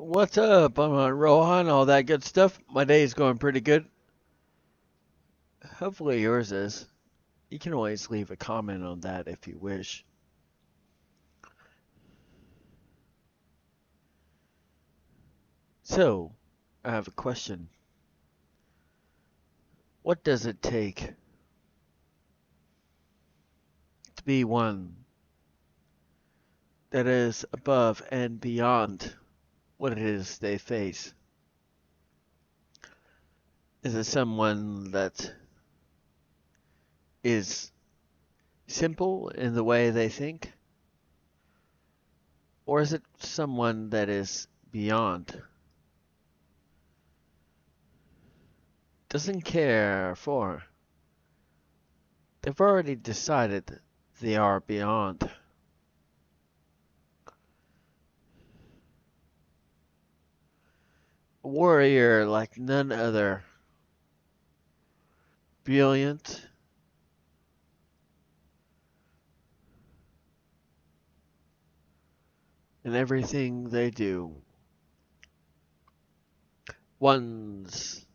What's up? I'm on Rohan, all that good stuff. My day is going pretty good. Hopefully yours is. You can always leave a comment on that if you wish. So, I have a question. What does it take to be one that is above and beyond what it is they face? Is it someone that is simple in the way they think? Or is it someone that is beyond? Doesn't care for? They've already decided they are beyond. A warrior like none other. Brilliant in everything they do. Ones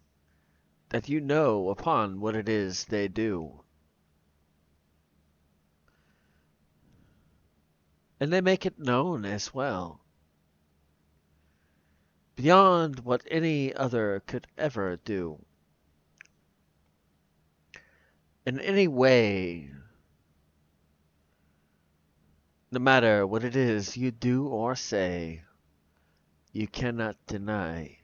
that you know upon what it is they do. And they make it known as well. Beyond what any other could ever do. In any way, no matter what it is you do or say, you cannot deny.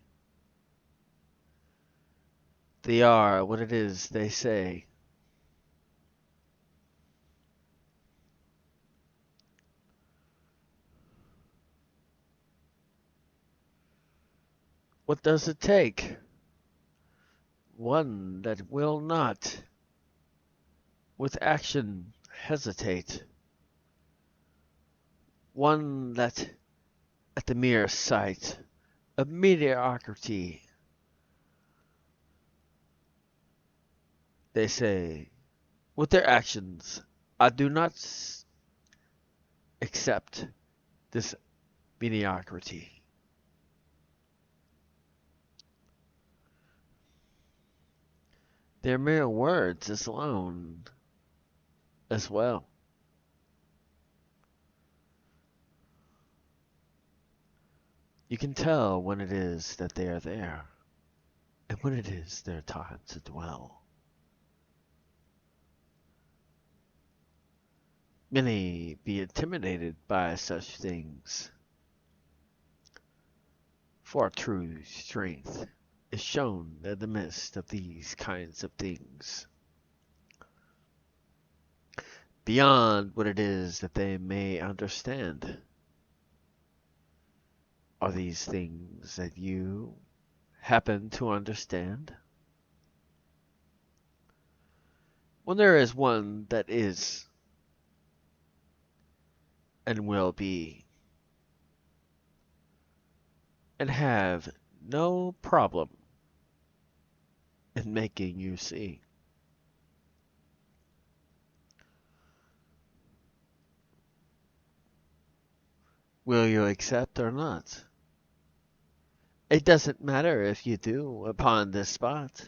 They are what it is they say. What does it take? One that will not, with action, hesitate. One that, at the mere sight of mediocrity, they say, with their actions, I do not accept this mediocrity. Their mere words is alone as well. You can tell when it is that they are there, and when it is their time to dwell. Many be intimidated by such things, for true strength is shown in the midst of these kinds of things. Beyond what it is that they may understand. Are these things that you happen to understand? When there is one that is and will be, and have no problem in making you see. Will you accept or not? It doesn't matter if you do upon this spot,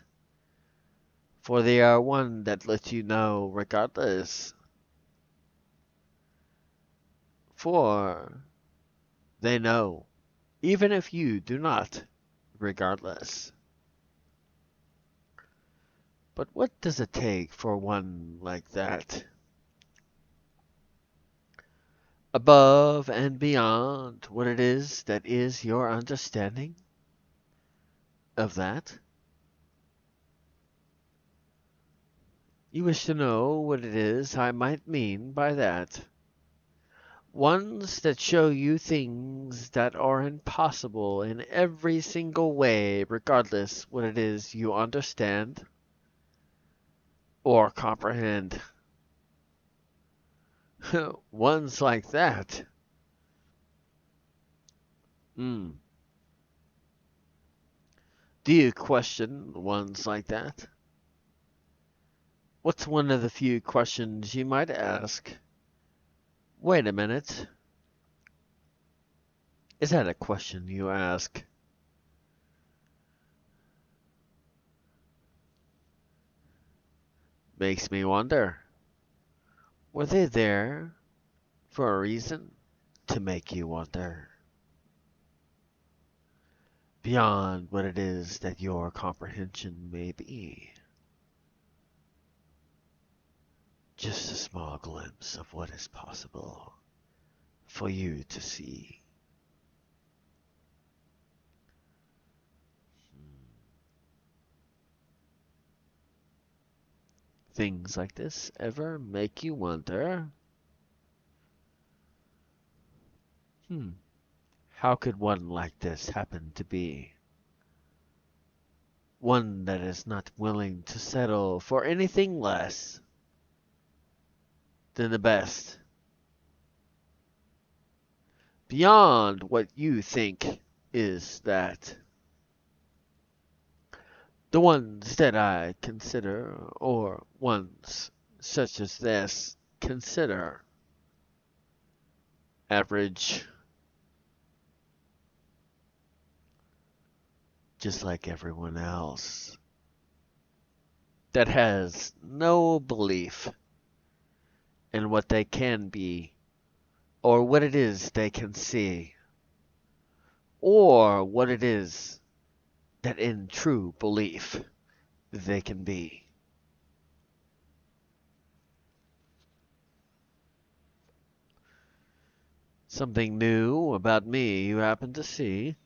for they are one that lets you know regardless. For they know, even if you do not, regardless. But what does it take for one like that? Above and beyond what it is that is your understanding of that? You wish to know what it is I might mean by that. Ones that show you things that are impossible in every single way, regardless what it is you understand or comprehend. Ones like that. Hmm. Do you question ones like that? What's one of the few questions you might ask? Wait a minute. Is that a question you ask? Makes me wonder. Were they there for a reason to make you wonder? Beyond what it is that your comprehension may be. Just a small glimpse of what is possible for you to see. Things like this ever make you wonder? Hmm, how could one like this happen to be? One that is not willing to settle for anything less than the best. Beyond what you think is that. The ones that I consider, or ones such as this, consider average, just like everyone else, that has no belief in what they can be, or what it is they can see, or what it is that in true belief they can be. Something new about me you happen to see?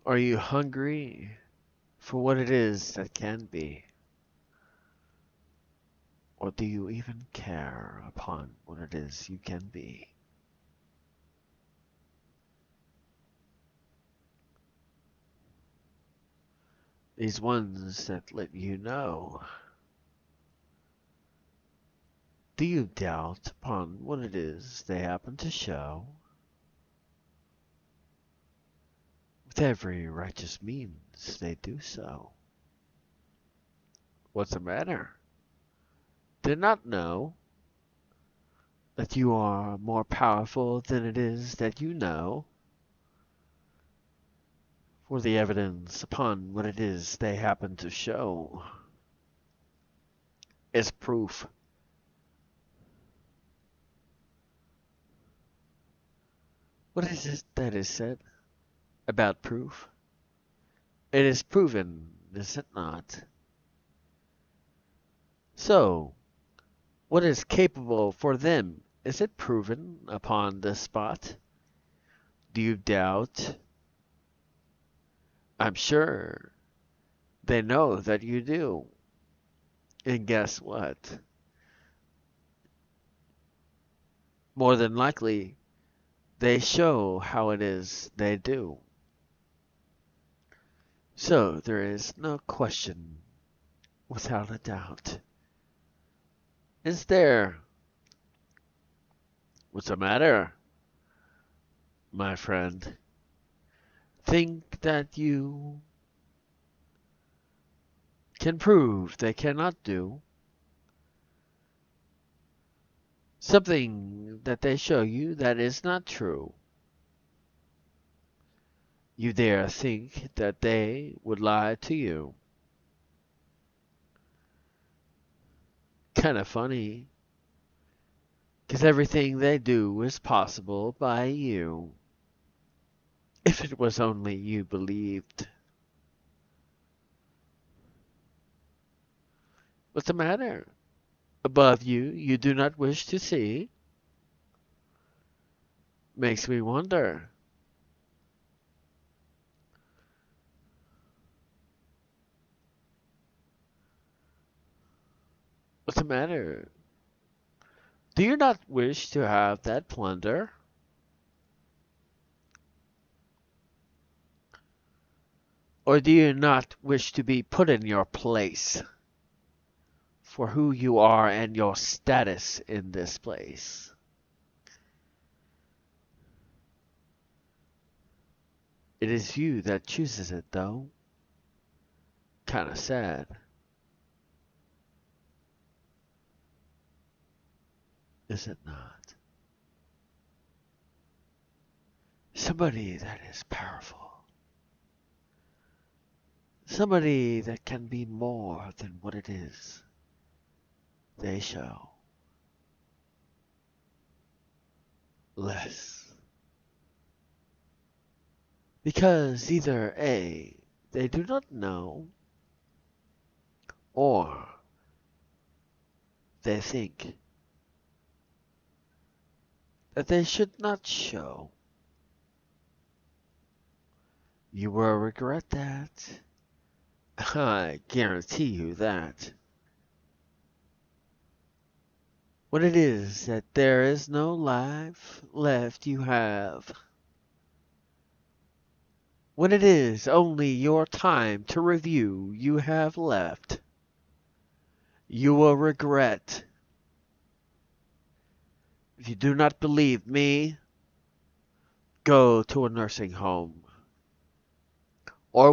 Are you hungry for what it is that can be? Or do you even care upon what it is you can be? These ones that let you know. Do you doubt upon what it is they happen to show? With every righteous means they do so. What's the matter? Did not know that you are more powerful than it is that you know? For the evidence upon what it is they happen to show is proof. What is it that is said about proof? It is proven, is it not? So, what is capable for them, is it proven upon the spot? Do you doubt? I'm sure they know that you do. And guess what? More than likely, they show how it is they do. So there is no question, without a doubt. Is there? What's the matter, my friend? Think that you can prove they cannot do something that they show you that is not true. You dare think that they would lie to you. Kind of funny, 'cause everything they do is possible by you. If it was only you believed. What's the matter? Above you, you do not wish to see? Makes me wonder. What's the matter? Do you not wish to have that plunder? Or do you not wish to be put in your place for who you are and your status in this place? It is you that chooses it, though. Kinda sad, is it not? Somebody that is powerful. Somebody that can be more than what it is they show. Less. Because either A, they do not know, or they think that they should not show. You will regret that. I guarantee you that. When it is that there is no life left you have. When it is only your time to review you have left. You will regret. If you do not believe me, go to a nursing home. Or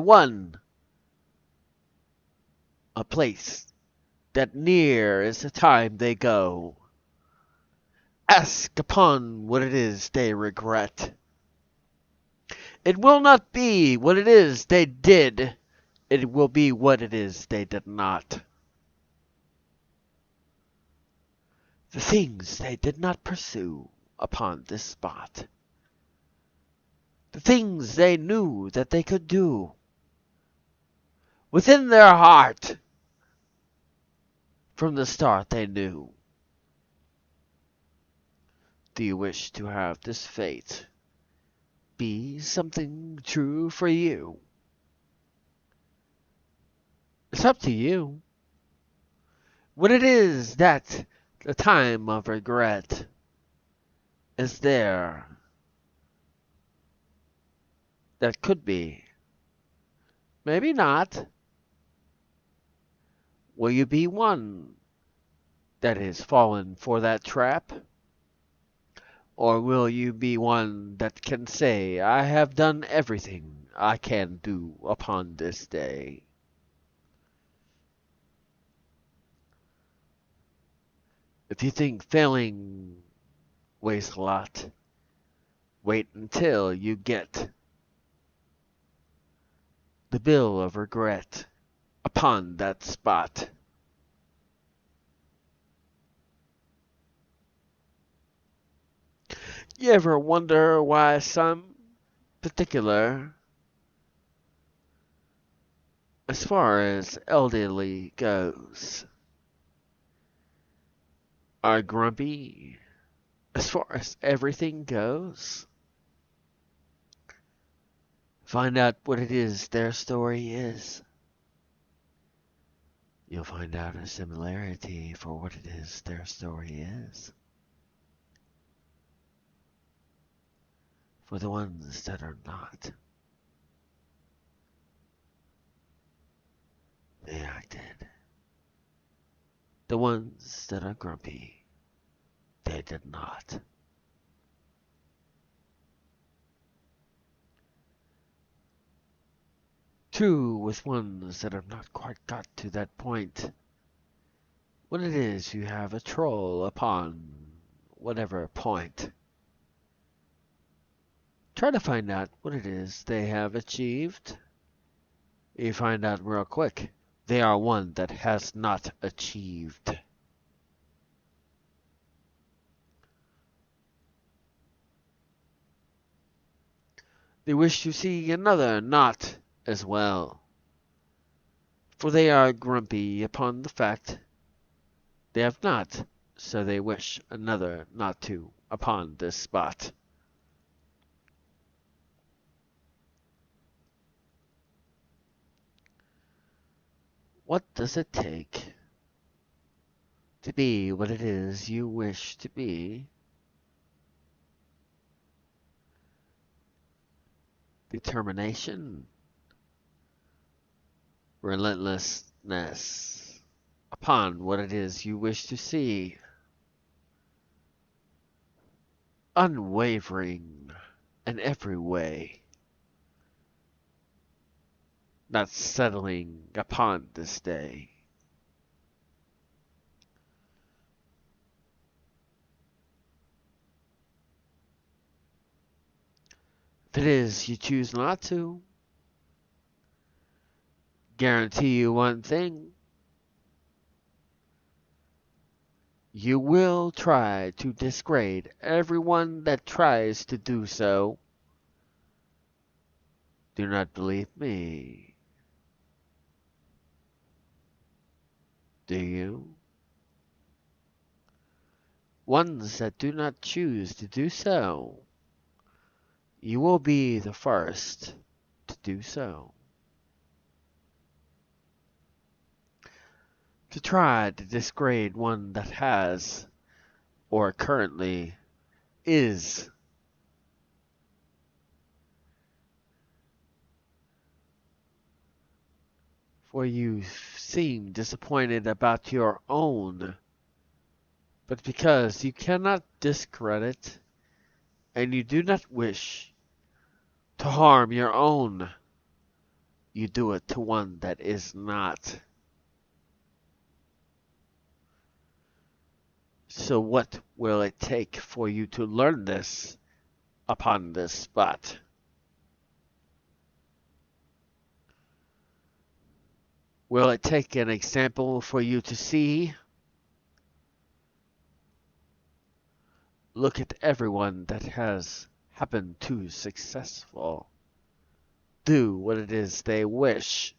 a place that near is the time they go. Ask upon what it is they regret. It will not be what it is they did. It will be what it is they did not. The things they did not pursue upon this spot. The things they knew that they could do. Within their heart, from the start they knew. Do you wish to have this fate be something true for you? It's up to you. When it is that the time of regret is there, that could be. Maybe not. Will you be one that is fallen for that trap? Or will you be one that can say, I have done everything I can do upon this day? If you think failing weighs a lot, wait until you get the bill of regret upon that spot. You ever wonder why some particular, as far as elderly goes, are grumpy as far as everything goes? Find out what it is their story is. You'll find out a similarity for what it is their story is. For the ones that are not, they acted. The ones that are grumpy, they did not. True with ones that have not quite got to that point. When it is you have a troll upon whatever point, try to find out what it is they have achieved. You find out real quick, they are one that has not achieved. They wish to see another not as well, for they are grumpy upon the fact they have not, so they wish another not to upon this spot. What does it take to be what it is you wish to be. Determination, relentlessness upon what it is you wish to see. Unwavering in every way, not settling upon this day. If it is you choose not to, guarantee you one thing. You will try to disgrade everyone that tries to do so. Do not believe me. Do you? Ones that do not choose to do so, you will be the first to do so. To try to disgrade one that has, or currently is, for you seem disappointed about your own, but because you cannot discredit and you do not wish to harm your own, you do it to one that is not. So what will it take for you to learn this upon this spot? Will it take an example for you to see? Look at everyone that has happened to successful. Do what it is they wish.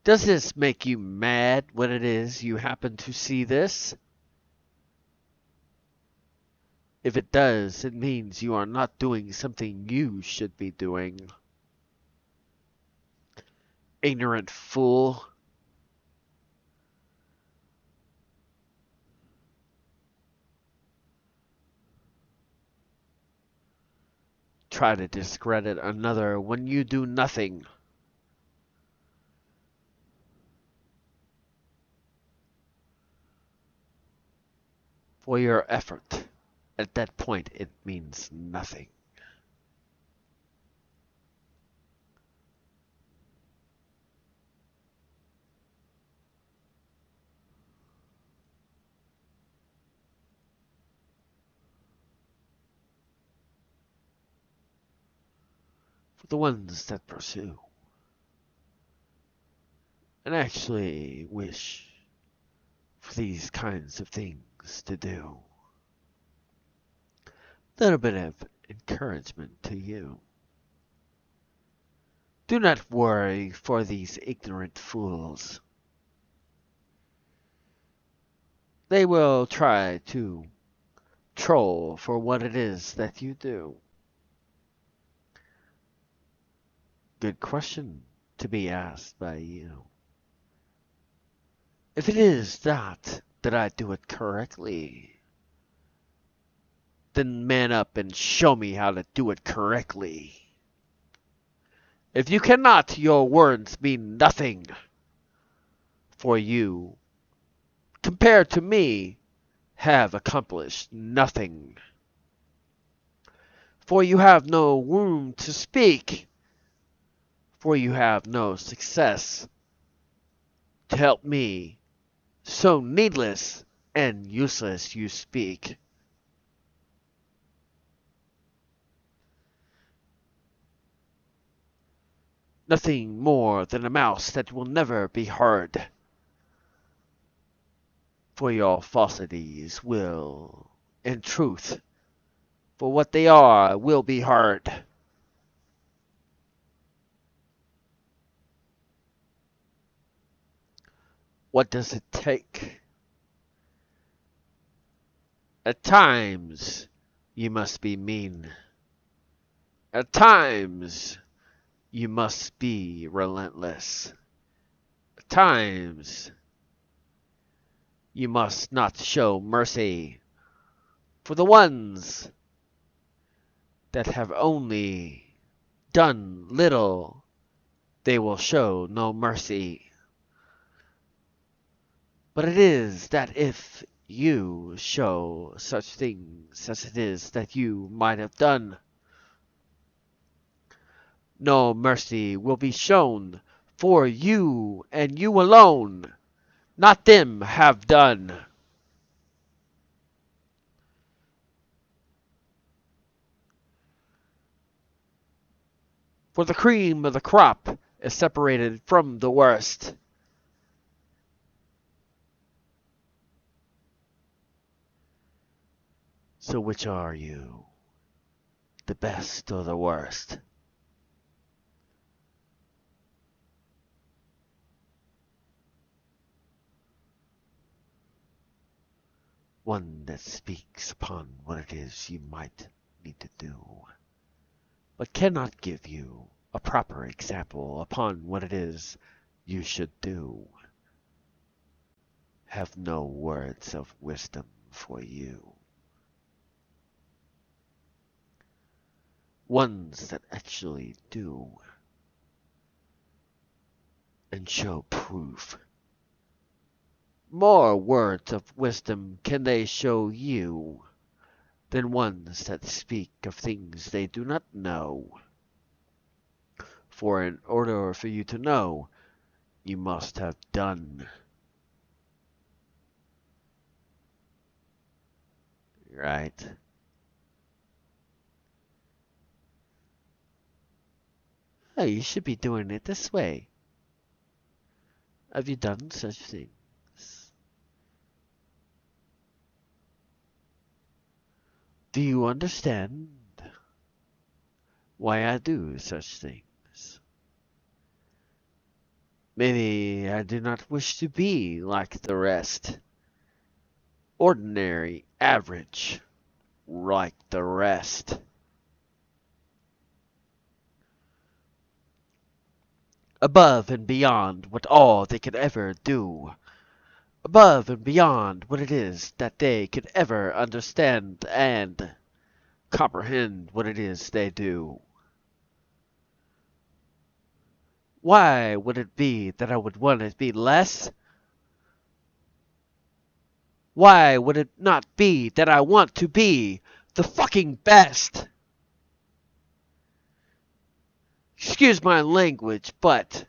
Does this make you mad when it is you happen to see this? If it does, it means you are not doing something you should be doing. Ignorant fool. Try to discredit another when you do nothing. For your effort. At that point, it means nothing. For the ones that pursue and actually wish for these kinds of things to do. A little bit of encouragement to you. Do not worry for these ignorant fools. They will try to troll for what it is that you do. Good question to be asked by you. If it is not that I do it correctly, then man up and show me how to do it correctly. If you cannot, your words mean nothing. For you, compared to me, have accomplished nothing. For you have no room to speak. For you have no success to help me. So needless and useless you speak. Nothing more than a mouse that will never be heard. For your falsities will, in truth, for what they are, will be heard. What does it take? At times, you must be mean. At times, you must be relentless. At times you must not show mercy. For the ones that have only done little, they will show no mercy. But it is that if you show such things as it is that you might have done, no mercy will be shown, for you and you alone, not them, have done. For the cream of the crop is separated from the worst. So which are you, the best or the worst? One that speaks upon what it is you might need to do, but cannot give you a proper example upon what it is you should do. Have no words of wisdom for you. Ones that actually do and show proof. More words of wisdom can they show you than ones that speak of things they do not know. For in order for you to know, you must have done. Right? Oh, you should be doing it this way. Have you done such things? Do you understand why I do such things? Maybe I do not wish to be like the rest. Ordinary, average, like the rest. Above and beyond what all they could ever do. Above and beyond what it is that they could ever understand and comprehend what it is they do. Why would it be that I would want to be less? Why would it not be that I want to be the fucking best? Excuse my language, but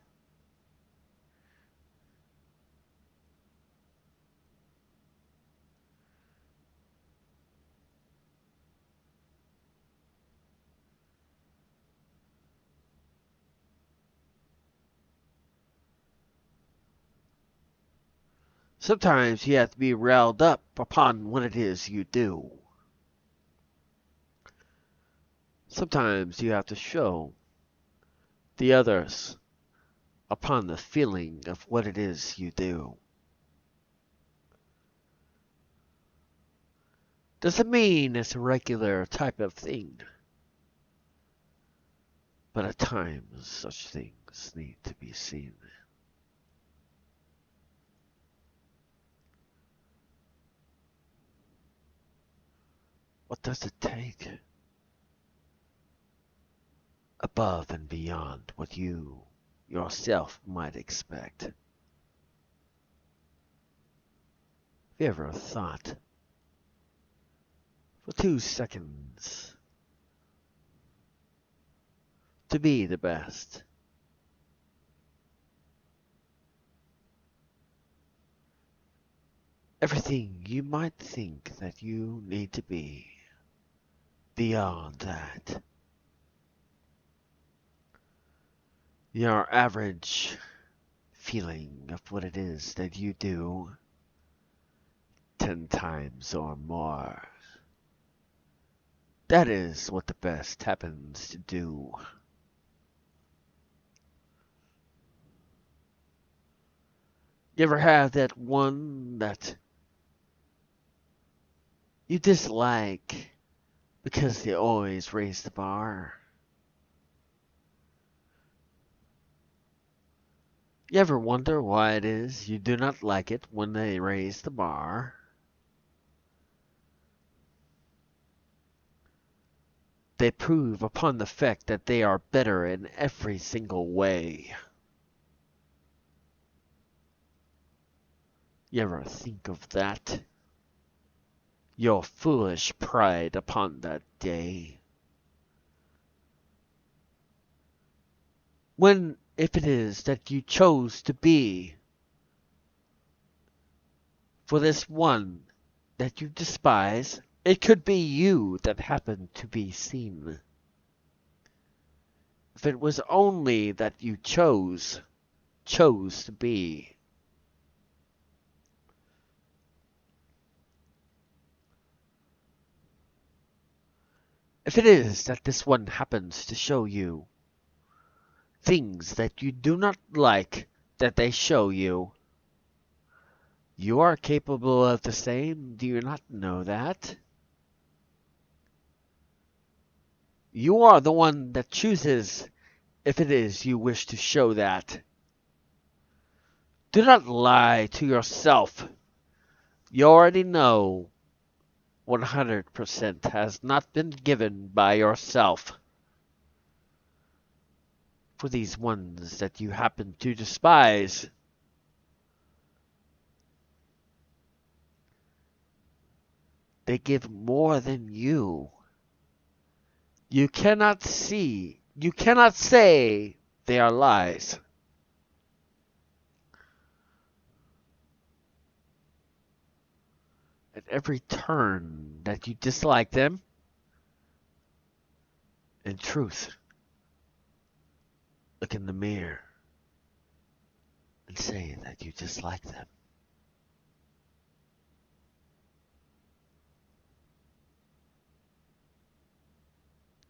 sometimes you have to be riled up upon what it is you do. Sometimes you have to show the others upon the feeling of what it is you do. Doesn't mean it's a regular type of thing, but at times such things need to be seen. What does it take? Above and beyond what you yourself might expect. Have you ever thought for 2 seconds to be the best? Everything you might think that you need to be beyond that. Your average feeling of what it is that you do 10 times or more. That is what the best happens to do. You ever have that one that you dislike because they always raise the bar? You ever wonder why it is you do not like it when they raise the bar? They prove upon the fact that they are better in every single way. You ever think of that? Your foolish pride upon that day. When, if it is that you chose to be for this one that you despise, it could be you that happened to be seen. If it was only that you chose to be. If it is that this one happens to show you things that you do not like that they show you, you are capable of the same, do you not know that? You are the one that chooses if it is you wish to show that. Do not lie to yourself. You already know 100% has not been given by yourself. For these ones that you happen to despise, they give more than you. You cannot say they are lies. At every turn that you dislike them, in truth, look in the mirror and say that you dislike them.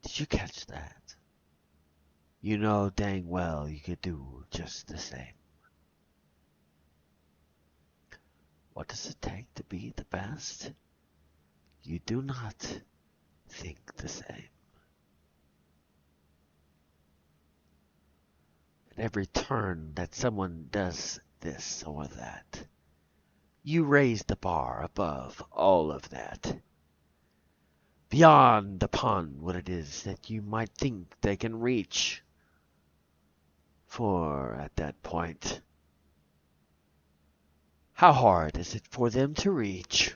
Did you catch that? You know dang well you could do just the same. What does it take to be the best? You do not think the same. At every turn that someone does this or that, you raise the bar above all of that. Beyond upon what it is that you might think they can reach. For at that point, how hard is it for them to reach?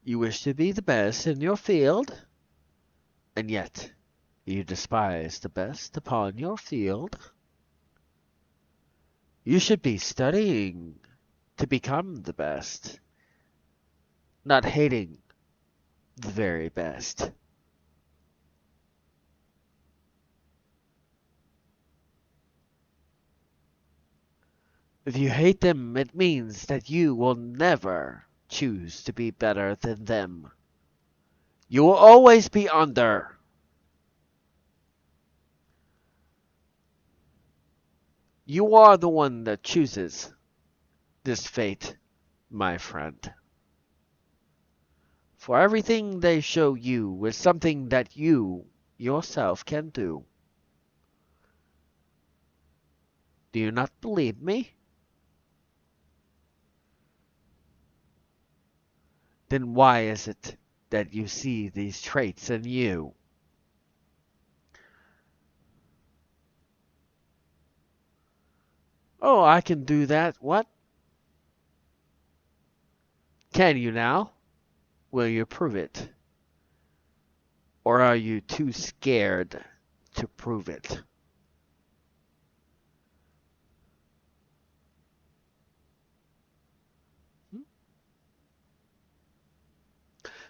You wish to be the best in your field, and yet you despise the best upon your field. You should be studying to become the best, not hating the very best. If you hate them, it means that you will never choose to be better than them. You will always be under. You are the one that chooses this fate, my friend. For everything they show you is something that you yourself can do. Do you not believe me? Then why is it that you see these traits in you? Oh, I can do that. What? Can you now? Will you prove it? Or are you too scared to prove it?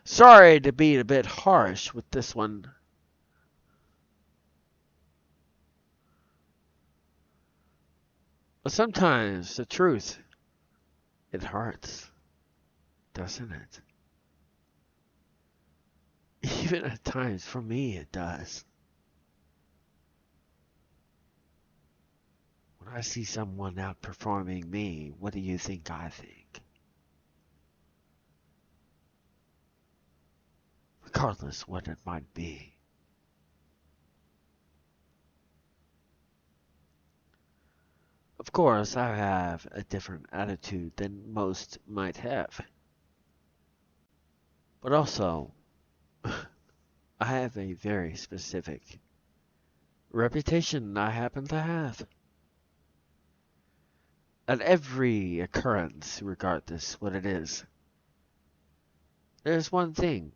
Sorry to be a bit harsh with this one, but sometimes the truth, it hurts, doesn't it? Even at times, for me, it does. When I see someone outperforming me, what do you think I think? Regardless what it might be. Of course, I have a different attitude than most might have. But also, I have a very specific reputation I happen to have. At every occurrence, regardless what it is, there's one thing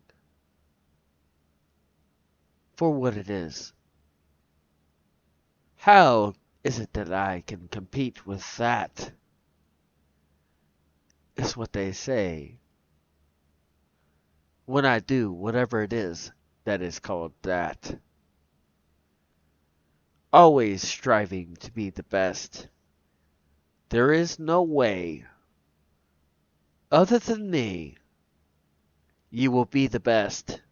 for what it is. How is it that I can compete with that? Is what they say when I do whatever it is that is called that. Always striving to be the best. There is no way, other than me, you will be the best.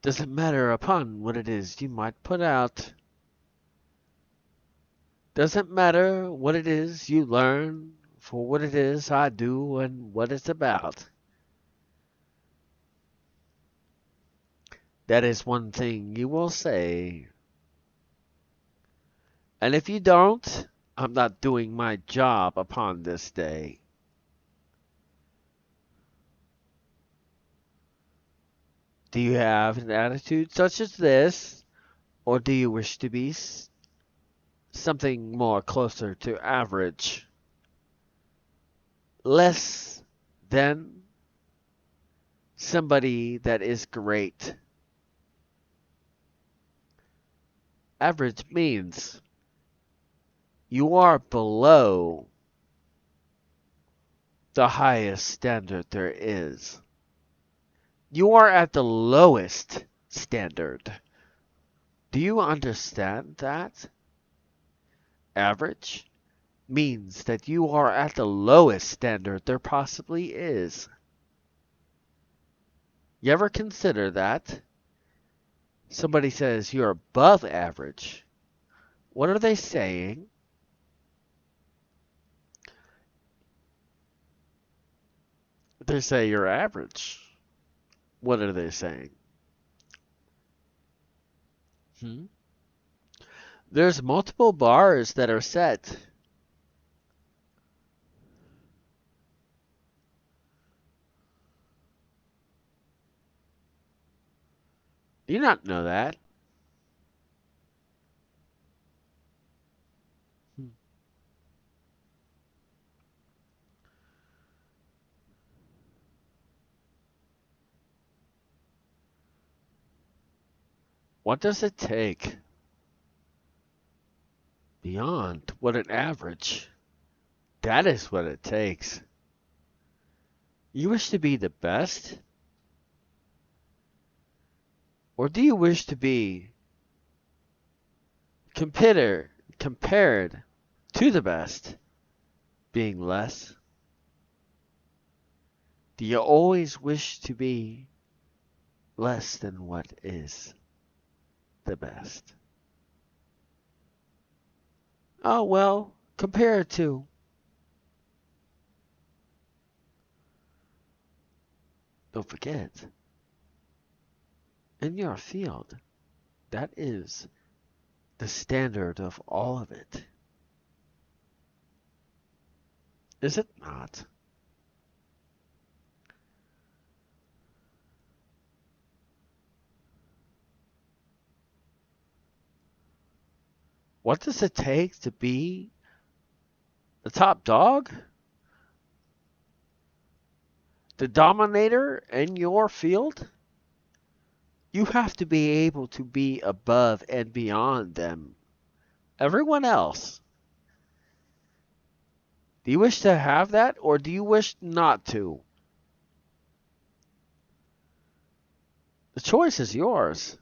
Doesn't matter upon what it is you might put out. Doesn't matter what it is you learn, for what it is I do and what it's about. That is one thing you will say. And if you don't, I'm not doing my job upon this day. Do you have an attitude such as this, or do you wish to be something more closer to average? Less than somebody that is great. Average means you are below the highest standard there is. You are at the lowest standard. Do you understand that? Average means that you are at the lowest standard there possibly is. You ever consider that? Somebody says you're above average. What are they saying? They say you're average. What are they saying? Hmm? There's multiple bars that are set. Do you not know that? Hmm. What does it take beyond what an average? That is what it takes. You wish to be the best? Or do you wish to be compared to the best, being less? Do you always wish to be less than what is the best? Oh, well, compared to. Don't forget, in your field, that is the standard of all of it. Is it not? What does it take to be the top dog? The dominator in your field? You have to be able to be above and beyond them. Everyone else. Do you wish to have that or do you wish not to? The choice is yours.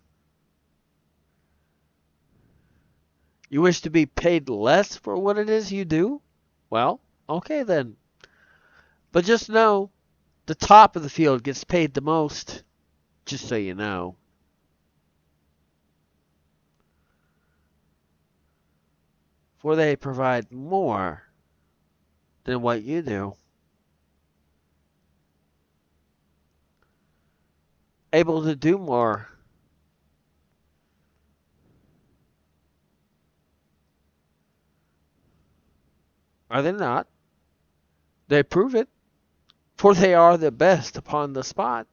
You wish to be paid less for what it is you do? Well, okay then. But just know, the top of the field gets paid the most, just so you know. For they provide more than what you do. able to do more. Are they not? They prove it, for they are the best upon the spot,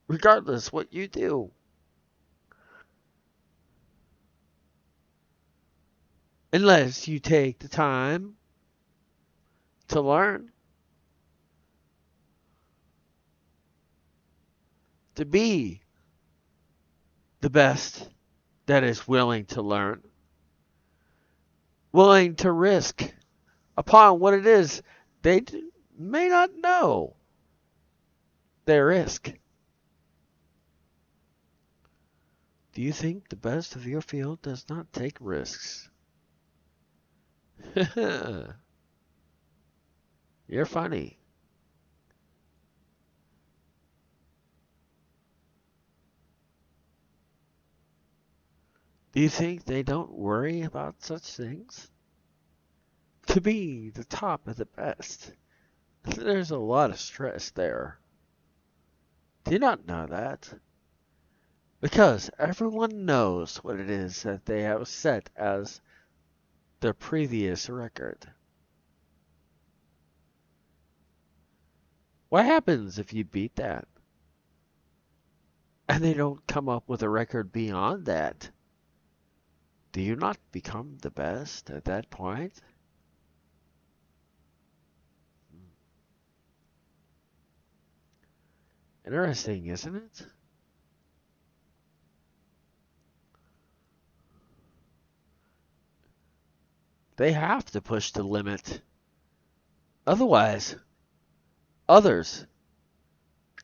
regardless what you do. Unless you take the time to learn, to be the best that is willing to learn, willing to risk upon what it is they may not know they risk. Do you think the best of your field does not take risks? You're funny. Do you think they don't worry about such things? To be the top of the best, there's a lot of stress there. Do you not know that? Because everyone knows what it is that they have set as their previous record. What happens if you beat that? And they don't come up with a record beyond that? Do you not become the best at that point? Interesting, isn't it? They have to push the limit. Otherwise, others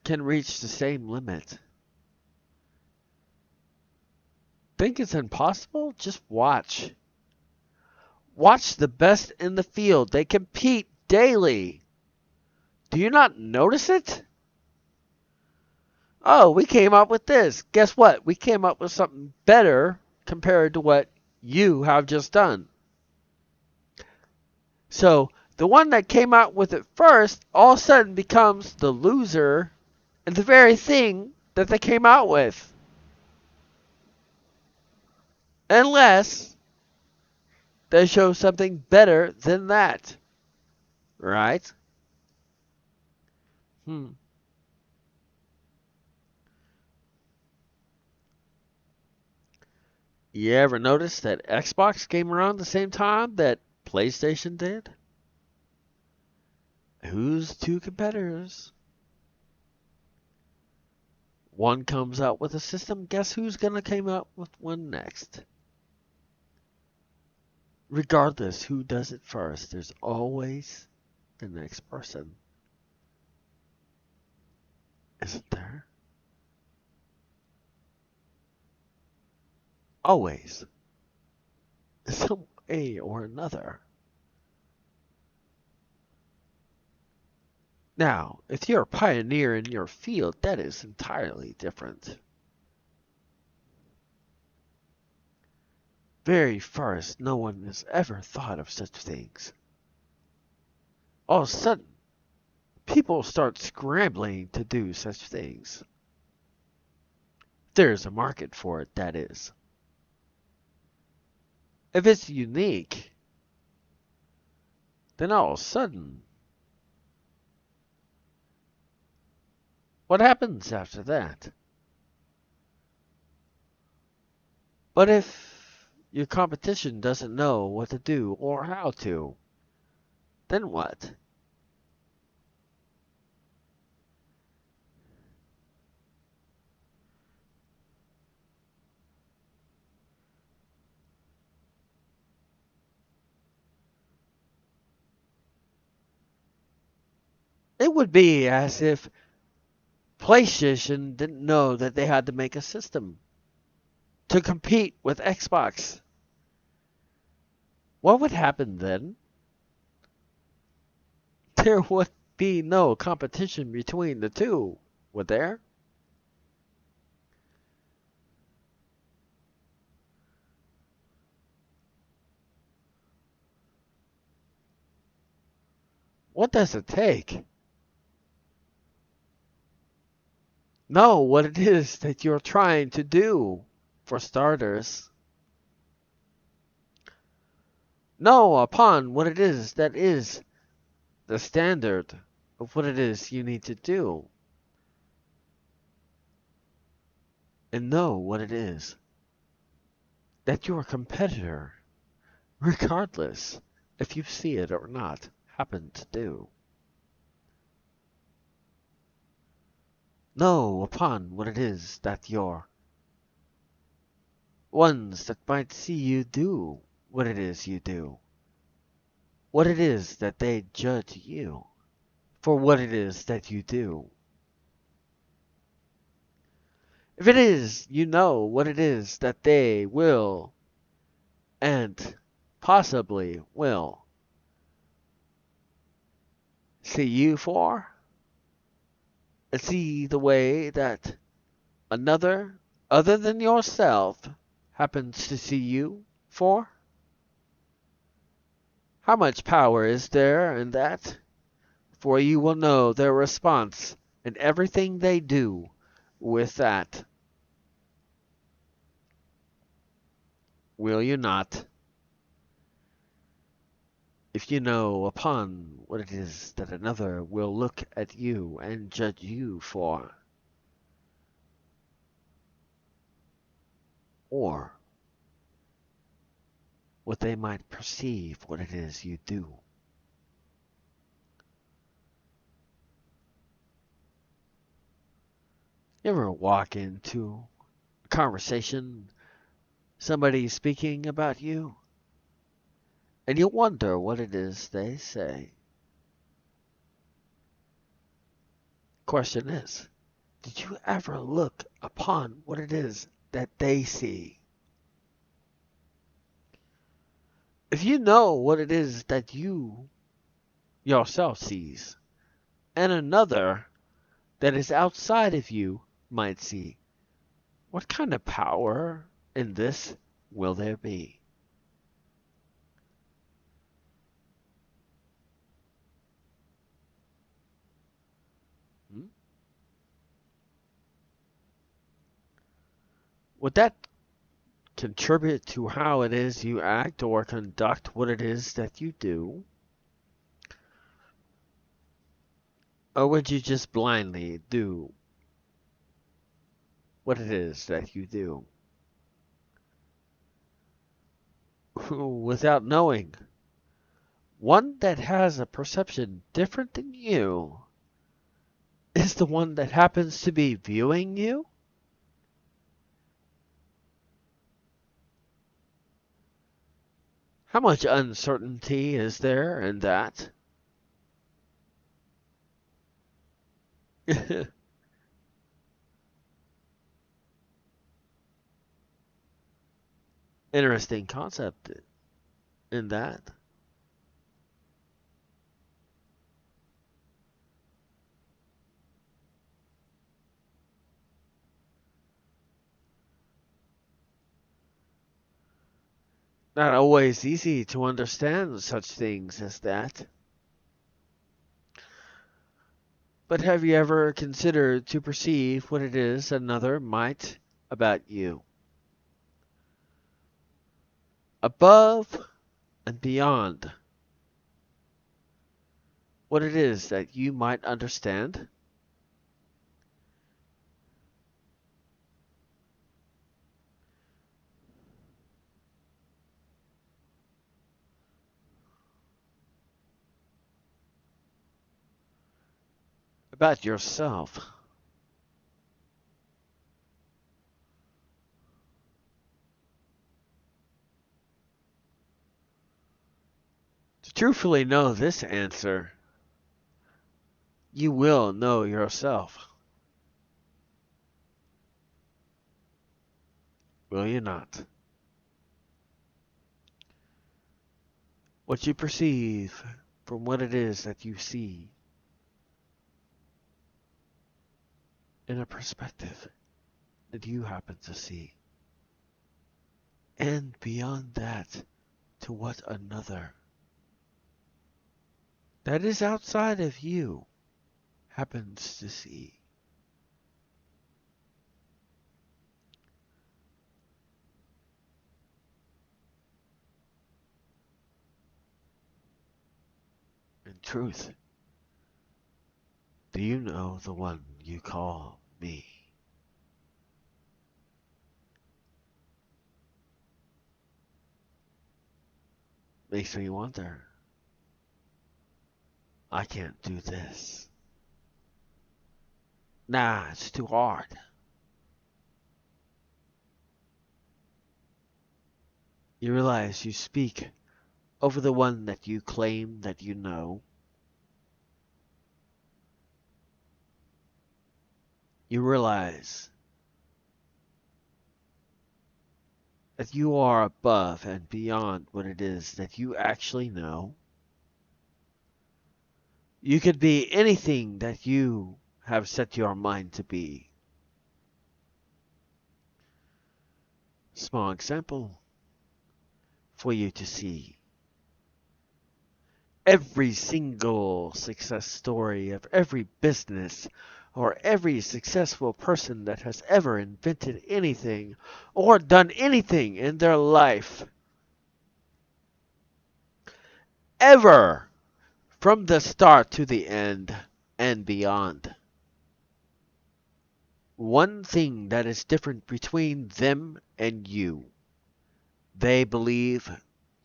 can reach the same limit. Think it's impossible? Just watch. Watch the best in the field. They compete daily. Do you not notice it? Oh, we came up with this. Guess what? We came up with something better compared to what you have just done. So the one that came out with it first all of a sudden becomes the loser in the very thing that they came out with. Unless they show something better than that. Right? Hmm. You ever notice that Xbox came around the same time that PlayStation did? Who's two competitors? One comes out with a system, guess who's going to come out with one next? Regardless who does it first, there's always the next person. Isn't there? Always. Some way or another. Now, if you're a pioneer in your field, that is entirely different. Very first, no one has ever thought of such things. All of a sudden, people start scrambling to do such things. There's a market for it, that is. If it's unique, then all of a sudden, what happens after that? But if your competition doesn't know what to do or how to, then what? It would be as if PlayStation didn't know that they had to make a system to compete with Xbox. What would happen then? There would be no competition between the two, would there? What does it take? Know what it is that you're trying to do, for starters. Know upon what it is that is the standard of what it is you need to do. And know what it is that your competitor, regardless if you see it or not, happen to do. Know upon what it is that your ones that might see you do what it is you do. What it is that they judge you for what it is that you do. If it is, you know what it is that they will and possibly will see you for, and see the way that another other than yourself happens to see you for. How much power is there in that? For you will know their response and everything they do with that. Will you not? If you know upon what it is that another will look at you and judge you for, or what they might perceive what it is you do. You ever walk into a conversation, somebody speaking about you, and you wonder what it is they say? Question is, did you ever look upon what it is that they see? If you know what it is that you yourself sees, and another that is outside of you might see, what kind of power in this will there be? Hmm? Would that contribute to how it is you act or conduct what it is that you do? Or would you just blindly do what it is that you do without knowing? One that has a perception different than you is the one that happens to be viewing you? How much uncertainty is there in that? Interesting concept in that. Not always easy to understand such things as that. But have you ever considered to perceive what it is another might about you? Above and beyond what it is that you might understand? About yourself. To truthfully know this answer, you will know yourself. Will you not? What you perceive from what it is that you see in a perspective that you happen to see. And beyond that, to what another that is outside of you happens to see. truth. Do you know the one you call me? Makes me wonder. I can't do this. Nah, it's too hard. You realize you speak over the one that you claim that you know. You realize that you are above and beyond what it is that you actually know. You could be anything that you have set your mind to be. Small example for you to see. Every single success story of every business or every successful person that has ever invented anything or done anything in their life, ever, from the start to the end and beyond. One thing that is different between them and you, they believe,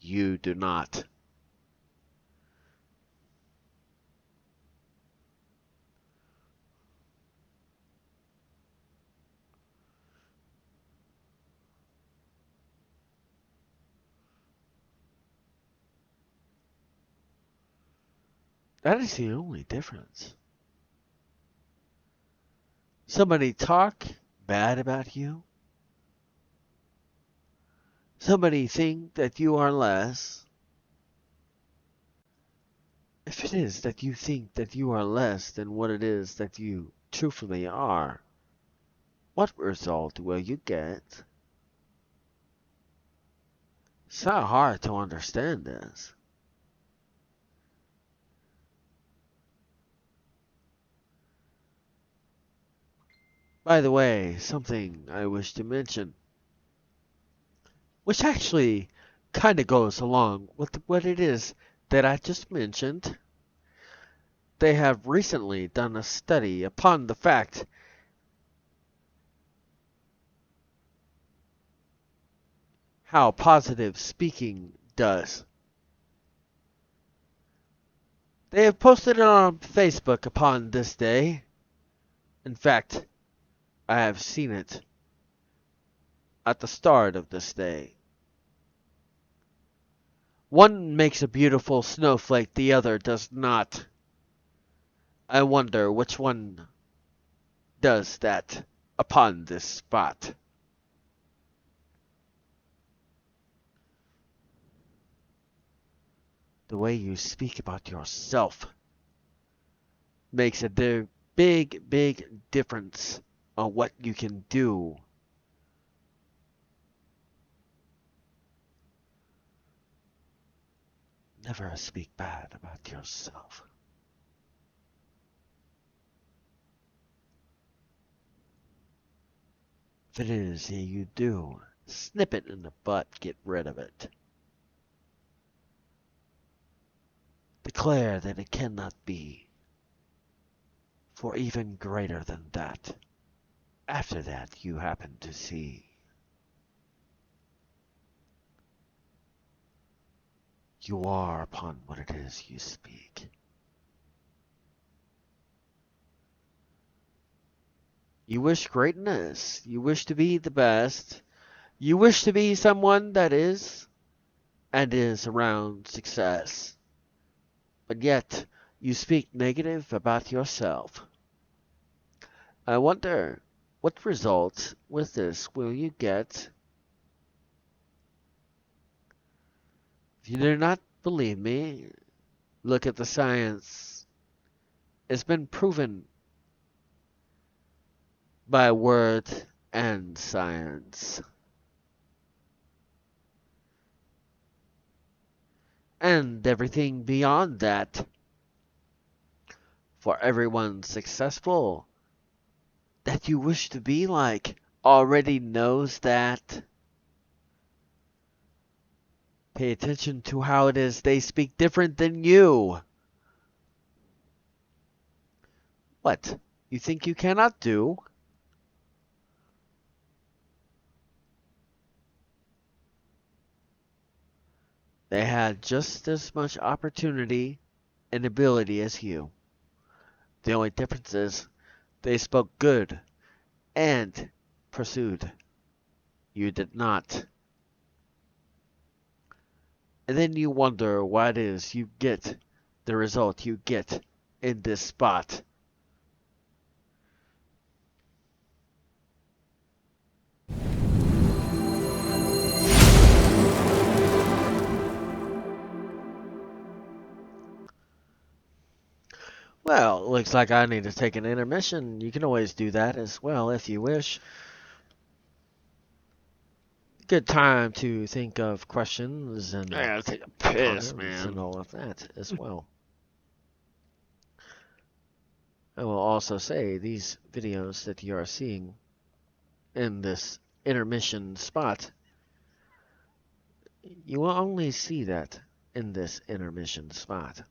you do not. That is the only difference. Somebody talk bad about you. Somebody think that you are less. If it is that you think that you are less than what it is that you truthfully are, what result will you get? It's not hard to understand this. By the way, something I wish to mention, which actually kind of goes along with what it is that I just mentioned. They have recently done a study upon the fact how positive speaking does. They have posted it on Facebook upon this day. In fact, I have seen it at the start of this day. One makes a beautiful snowflake, the other does not. I wonder which one does that upon this spot. The way you speak about yourself makes a big, big difference on what you can do. Never speak bad about yourself. If it is you do, snip it in the butt, get rid of it. Declare that it cannot be, for even greater than that. After that, you happen to see. You are upon what it is you speak. You wish greatness. You wish to be the best. You wish to be someone that is and is around success. But yet, you speak negative about yourself. I wonder, what results with this will you get? If you do not believe me, look at the science. It's been proven by word and science. And everything beyond that. For everyone successful that you wish to be like already knows that. Pay attention to how it is they speak different than you. What? You think you cannot do? They had just as much opportunity and ability as you. The only difference is they spoke good and pursued. You did not. And then you wonder why it is you get the result you get in this spot. Well, looks like I need to take an intermission. You can always do that as well if you wish. Good time to think of questions and I gotta take a piss, comments and man. all of that as well. I will also say these videos that you are seeing in this intermission spot, you will only see that in this intermission spot.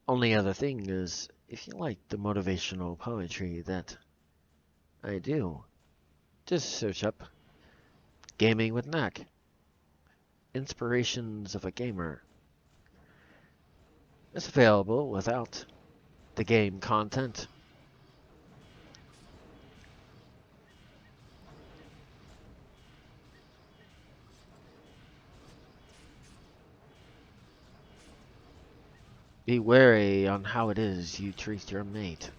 Only other thing is, if you like the motivational poetry that I do, just search up Gaming with Knack, Inspirations of a Gamer. It's available without the game content. Be wary on how it is you treat your mate,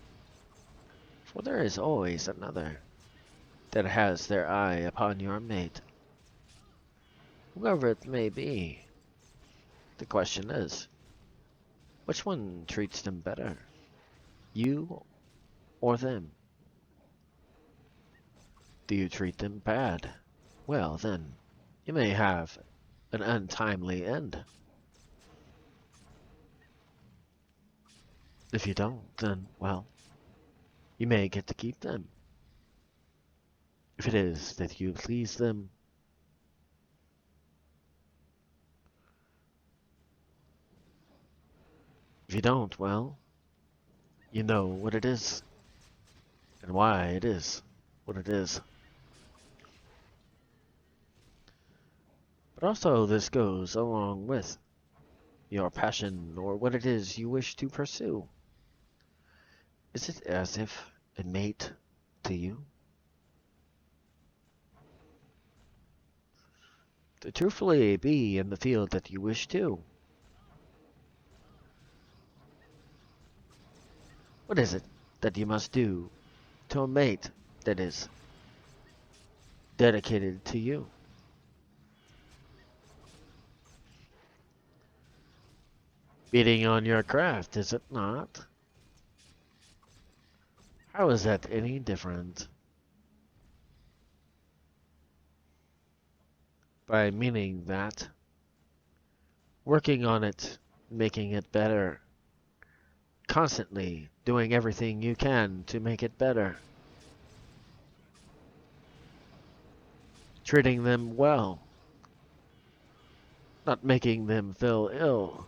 for there is always another that has their eye upon your mate, whoever it may be. The question is, which one treats them better, you or them? Do you treat them bad? Well, then, you may have an untimely end. If you don't, then, well, you may get to keep them. If it is that you please them. If you don't, well, you know what it is, and why it is what it is. But also this goes along with your passion or what it is you wish to pursue. Is it as if a mate to you? To truthfully be in the field that you wish to. What is it that you must do to a mate that is dedicated to you? Beating on your craft, is it not? How is that any different? By meaning that working on it, making it better, constantly doing everything you can to make it better, treating them well, not making them feel ill.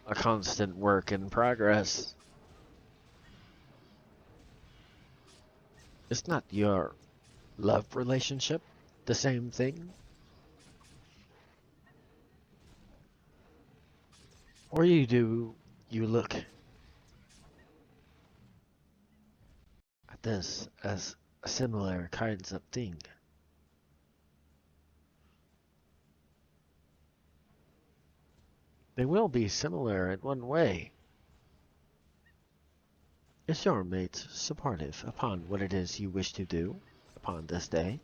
A constant work in progress. It's not your love relationship the same thing? Or you look at this as similar kinds of thing? They will be similar in one way. Is your mate supportive upon what it is you wish to do upon this day?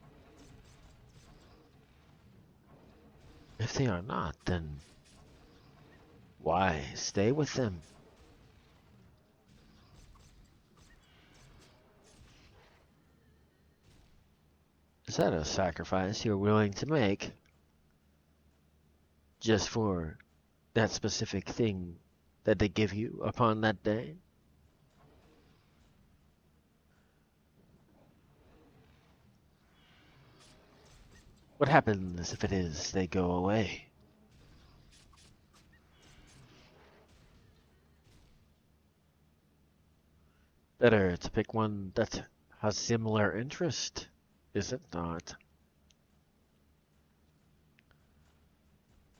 If they are not, then why stay with them? Is that a sacrifice you're willing to make just for that specific thing that they give you upon that day? What happens if it is they go away? Better to pick one that has similar interest, is it not?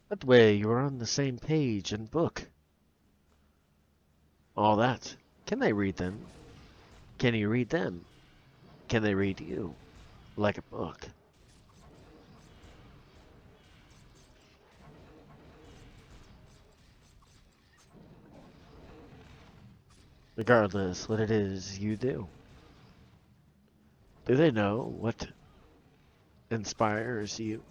That way you're on the same page and book. All that. Can they read them? Can you read them? Can they read you? Like a book. Regardless what it is you do. Do they know what inspires you?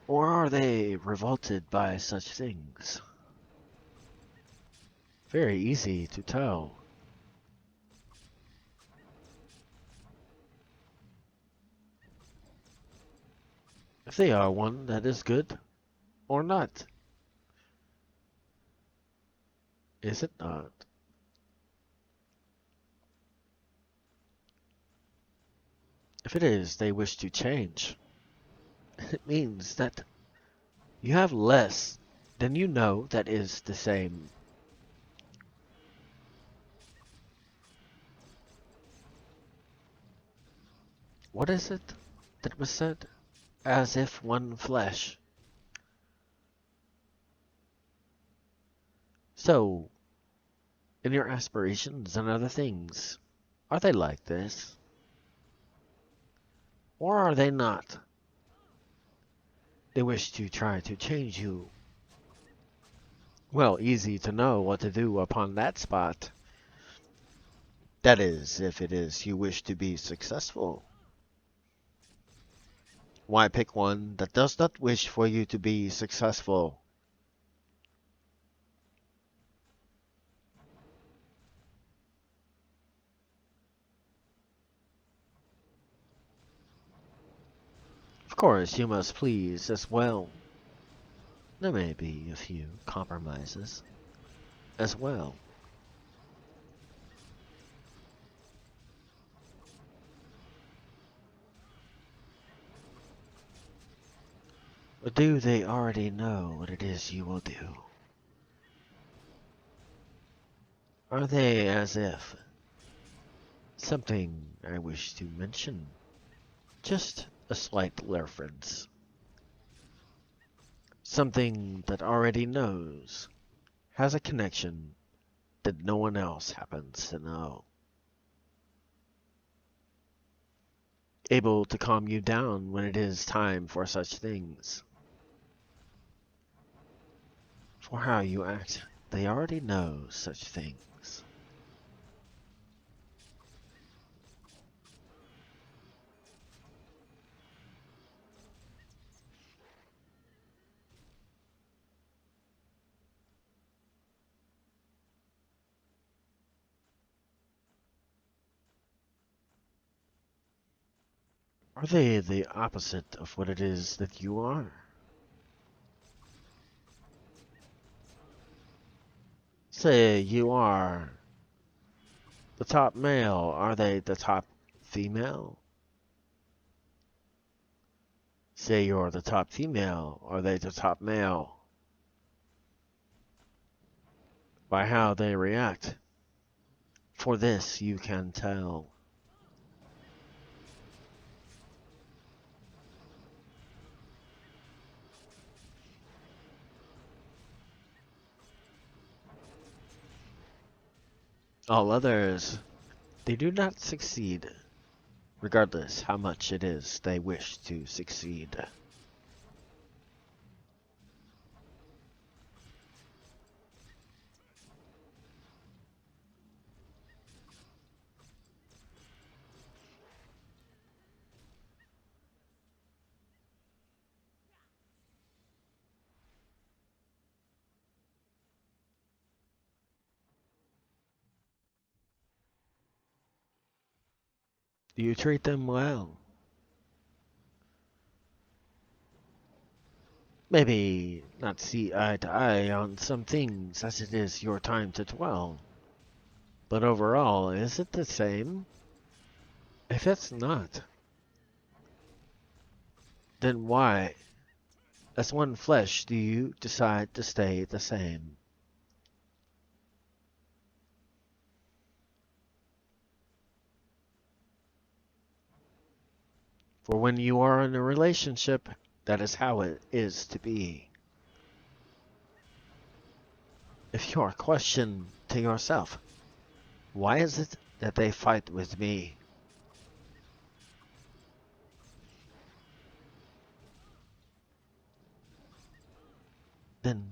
Or are they revolted by such things? Very easy to tell. If they are one that is good or not. Is it not? If it is they wish to change, it means that you have less than you know that is the same. What is it that was said? As if one flesh. So, in your aspirations and other things, are they like this? Or are they not? They wish to try to change you. Well, easy to know what to do upon that spot. That is, if it is you wish to be successful. Why pick one that does not wish for you to be successful? Of course, you must please as well. There may be a few compromises as well. Or do they already know what it is you will do? Are they as if something I wish to mention? Just a slight reference. Something that already knows, has a connection that no one else happens to know. Able to calm you down when it is time for such things. For how you act, they already know such things. Are they the opposite of what it is that you are? Say you are the top male, are they the top female? Say you're the top female, are they the top male? By how they react. For this you can tell. All others, they do not succeed, regardless how much it is they wish to succeed. Do you treat them well? Maybe not see eye to eye on some things as it is your time to dwell. But overall, is it the same? If it's not, Then why, as one flesh, do you decide to stay the same? For when you are in a relationship, that is how it is to be. If you are questioning to yourself, why is it that they fight with me? Then,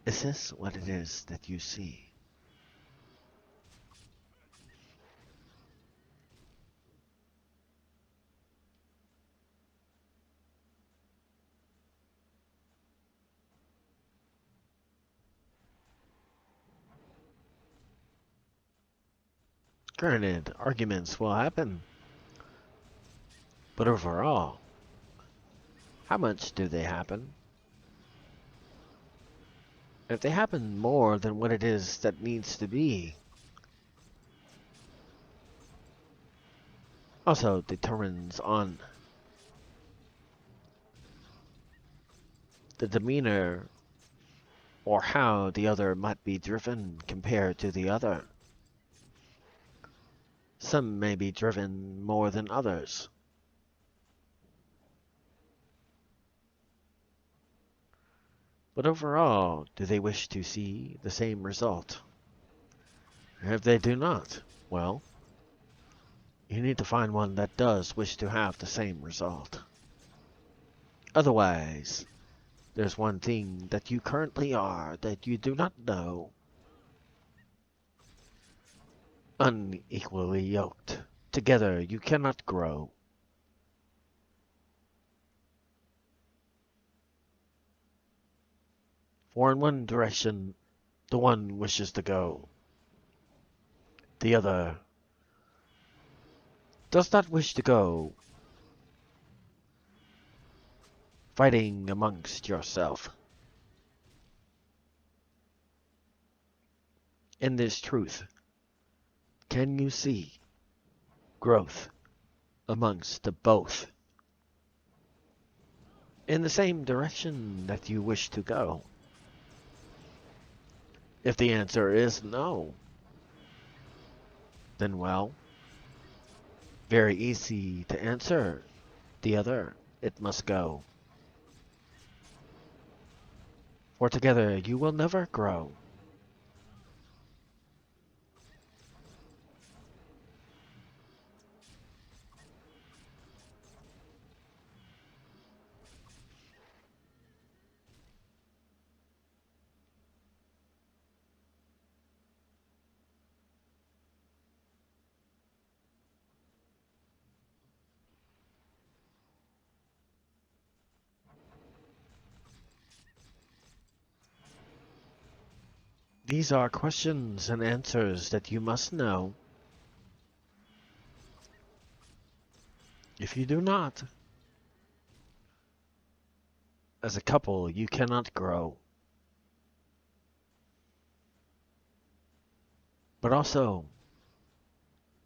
is this what it is that you see? Granted, arguments will happen, but overall, how much do they happen? If they happen more than what it is that needs to be, also determines on the demeanor or how the other might be driven compared to the other. Some may be driven more than others. But overall, do they wish to see the same result? If they do not, well, you need to find one that does wish to have the same result. Otherwise, there's one thing that you currently are that you do not know. Unequally yoked. Together you cannot grow. For in one direction, the one wishes to go. The other does not wish to go. Fighting amongst yourself. In this truth, can you see growth amongst the both? In the same direction that you wish to go? If the answer is no, then well, very easy to answer. The other, it must go. For together you will never grow. These are questions and answers that you must know. If you do not, as a couple, you cannot grow. But also,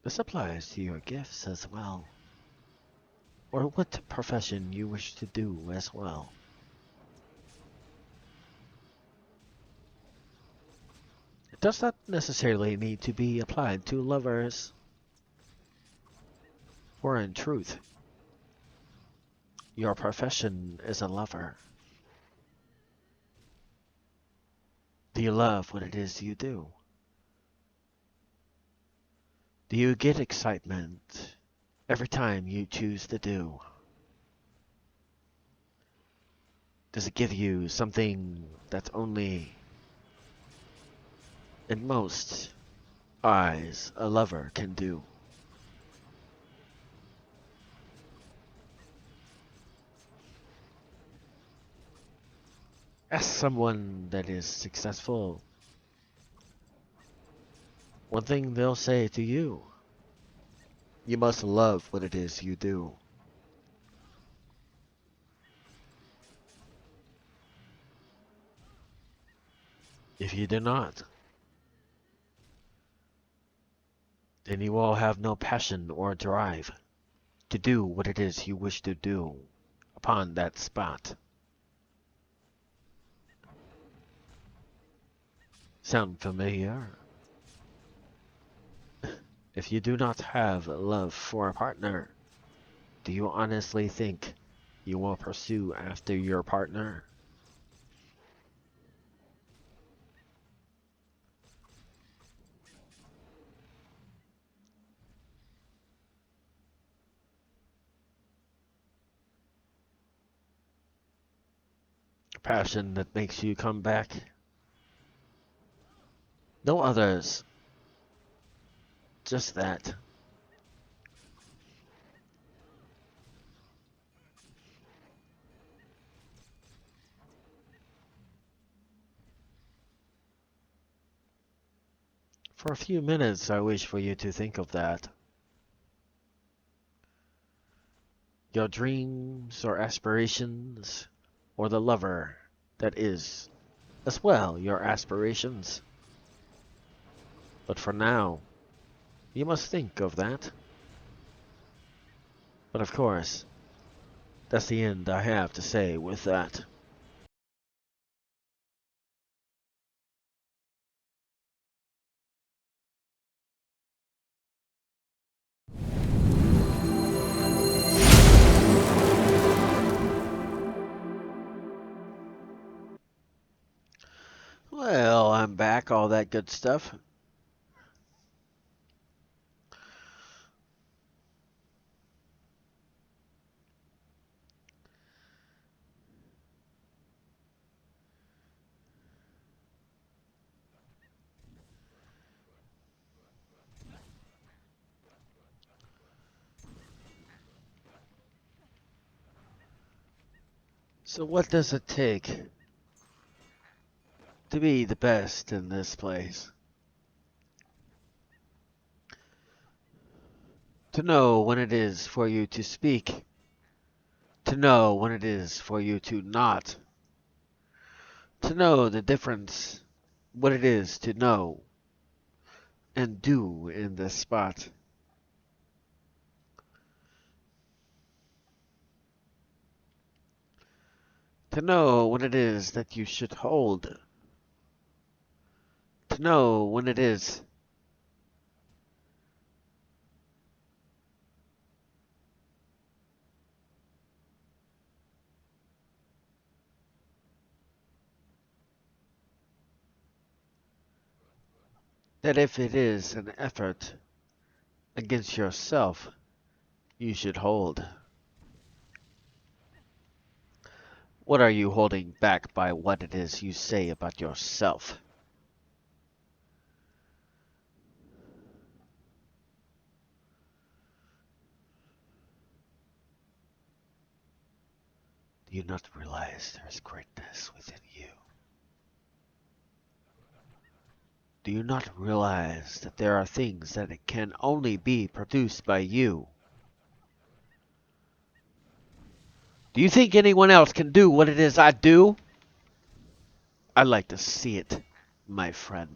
this applies to your gifts as well, or what profession you wish to do as well. It does not necessarily need to be applied to lovers, for in truth, your profession is a lover. Do you love what it is you do? Do you get excitement every time you choose to do? Does it give you something that only, in most eyes, a lover can do? As someone that is successful, one thing they'll say to you, you must love what it is you do. If you do not, then you will have no passion or drive. to do what it is you wish to do upon that spot. Sound familiar? If you do not have love for a partner, do you honestly think you will pursue after your partner? Passion that makes you come back? No others, just that. For a few minutes, I wish for you to think of that. Your dreams or aspirations, or the lover that is, as well, your aspirations. But for now, you must think of that. But of course, that's the end I have to say with that. Well, I'm back, all that good stuff. So what does it take to be the best in this place? To know when it is for you to speak. To know when it is for you to not. To know the difference, what it is to know and do in this spot. To know when it is that you should hold. To know when it is that if it is an effort against yourself, you should hold. What are you holding back by what it is you say about yourself? Do you not realize there is greatness within you? Do you not realize that there are things that it can only be produced by you? Do you think anyone else can do what it is I do? I'd like to see it, my friend.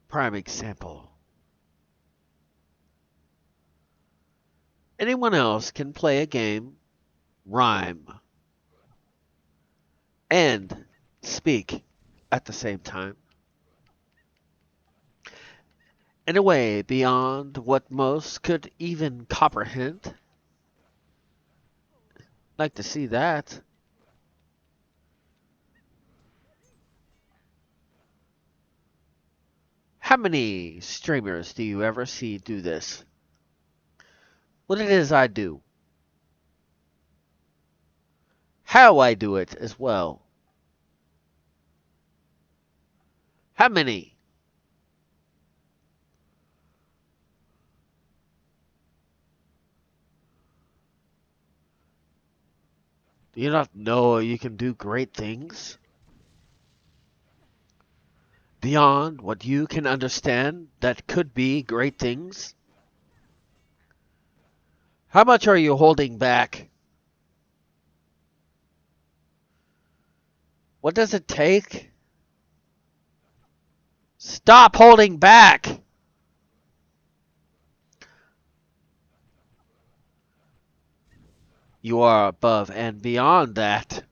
Prime example. Anyone else can play a game, rhyme, and speak at the same time. In a way beyond what most could even comprehend. Like to see that. How many streamers do you ever see do this? What it is I do. How I do it as well. How many? Do you not know you can do great things? Beyond what you can understand that could be great things? How much are you holding back? What does it take? Stop holding back! You are above and beyond that.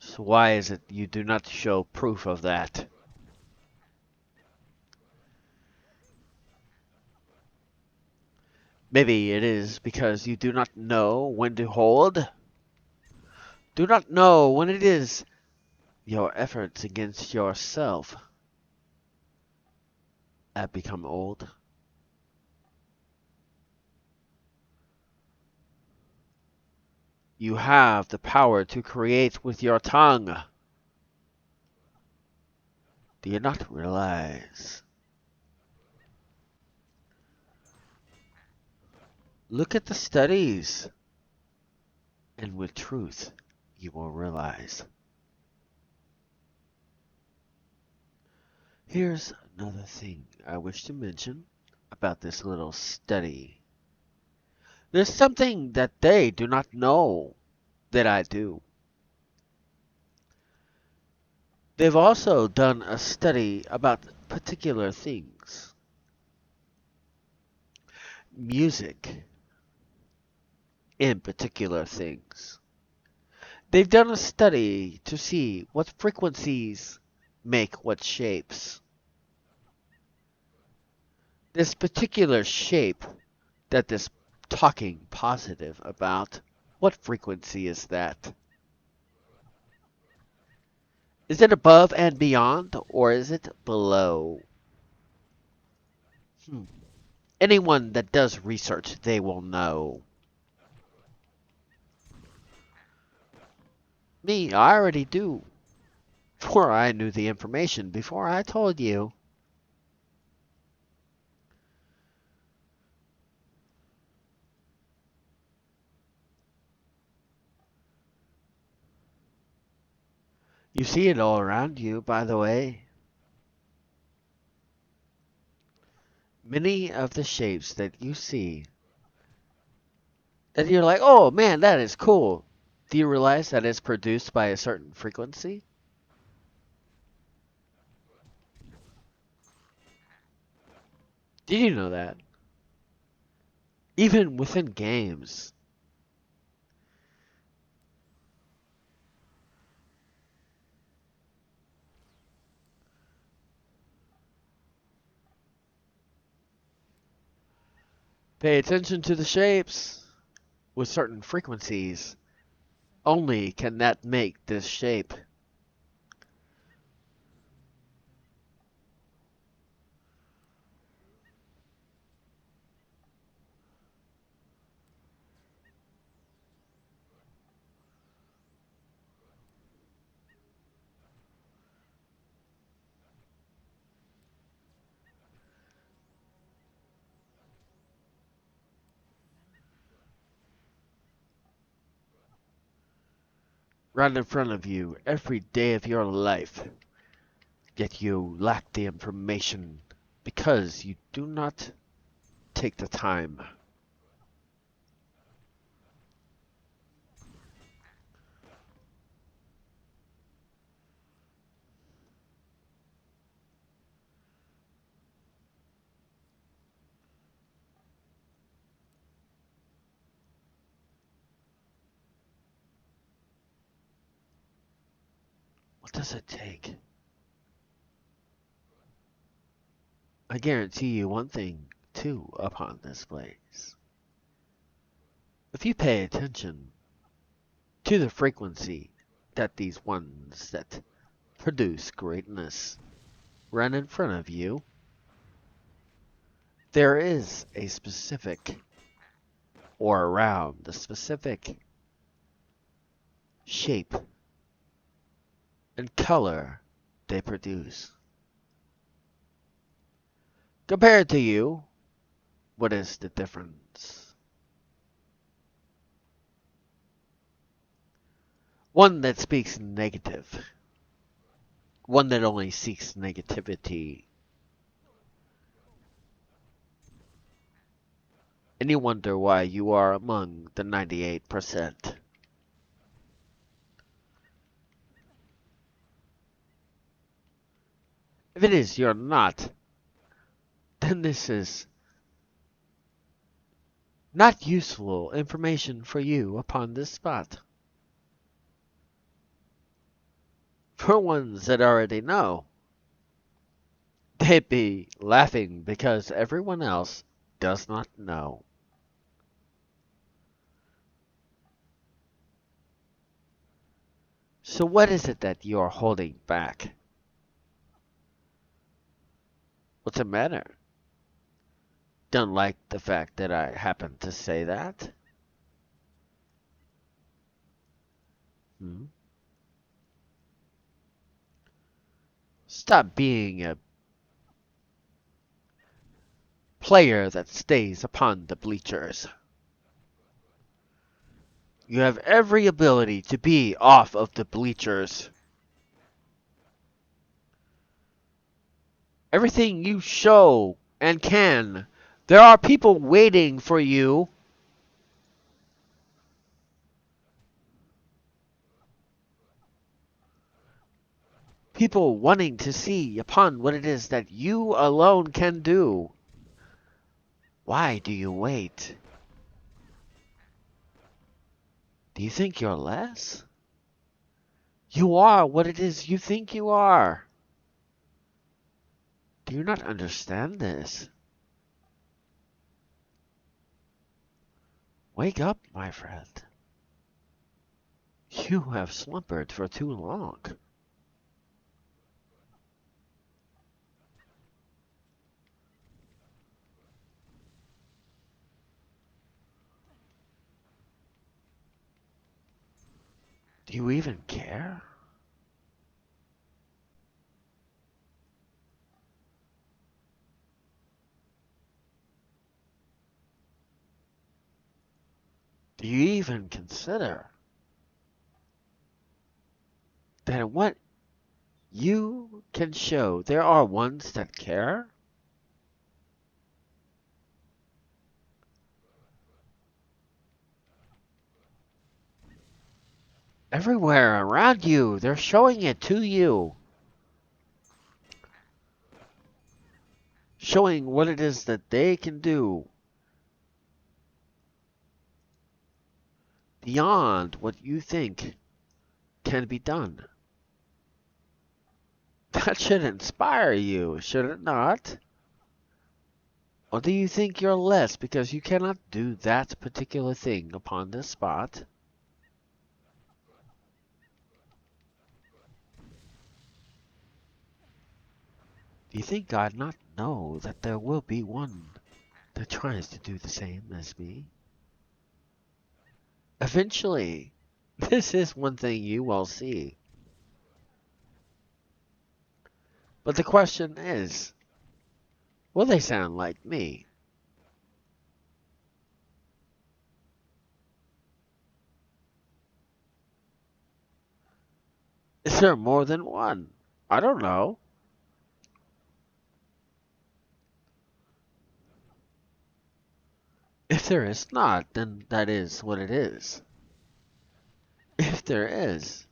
So why is it you do not show proof of that? Maybe it is because you do not know when to hold. Do not know when it is your efforts against yourself have become old. You have the power to create with your tongue. Do you not realize? Look at the studies, and with truth, you will realize. Here's another thing I wish to mention about this little study. There's something that they do not know that I do. They've also done a study about particular things. Music, in particular things. They've done a study to see what frequencies make what shapes. This particular shape that this talking positive about, what frequency is that? Is it above and beyond, or is it below? Hmm. Anyone that does research, they will know. Me, I already do. For I knew the information before I told you. You see it all around you, by the way. Many of the shapes that you see, that you're like, oh man, that is cool. Do you realize that it's produced by a certain frequency? Did you know that? Even within games. Pay attention to the shapes with certain frequencies. Only can that make this shape. Right in front of you every day of your life. Yet you lack the information because you do not take the time. What does it take? I guarantee you one thing, too, upon this place. If you pay attention to the frequency that these ones that produce greatness run in front of you, there is a specific, or around the specific shape and color they produce. Compared to you, what is the difference? One that speaks negative. One that only seeks negativity. And you wonder why you are among the 98%. If it is you're not, then this is not useful information for you upon this spot. For ones that already know, they'd be laughing because everyone else does not know. So what is it that you're holding back? What's the matter? Don't like the fact that I happen to say that? Hmm? Stop being a player that stays upon the bleachers. You have every ability to be off of the bleachers. Everything you show and can. There are people waiting for you. People wanting to see upon what it is that you alone can do. Why do you wait? Do you think you're less? You are what it is you think you are. Do you not understand this? Wake up, my friend. You have slumbered for too long. Do you even care? Do you even consider that what you can show, there are ones that care? Everywhere around you, they're showing it to you. Showing what it is that they can do beyond what you think can be done. That should inspire you, should it not? Or do you think you're less because you cannot do that particular thing upon this spot? Do you think God not know that there will be one that tries to do the same as me? Eventually, this is one thing you will see. But the question is, will they sound like me? Is there more than one? I don't know. If there is not, then that is what it is. If there is,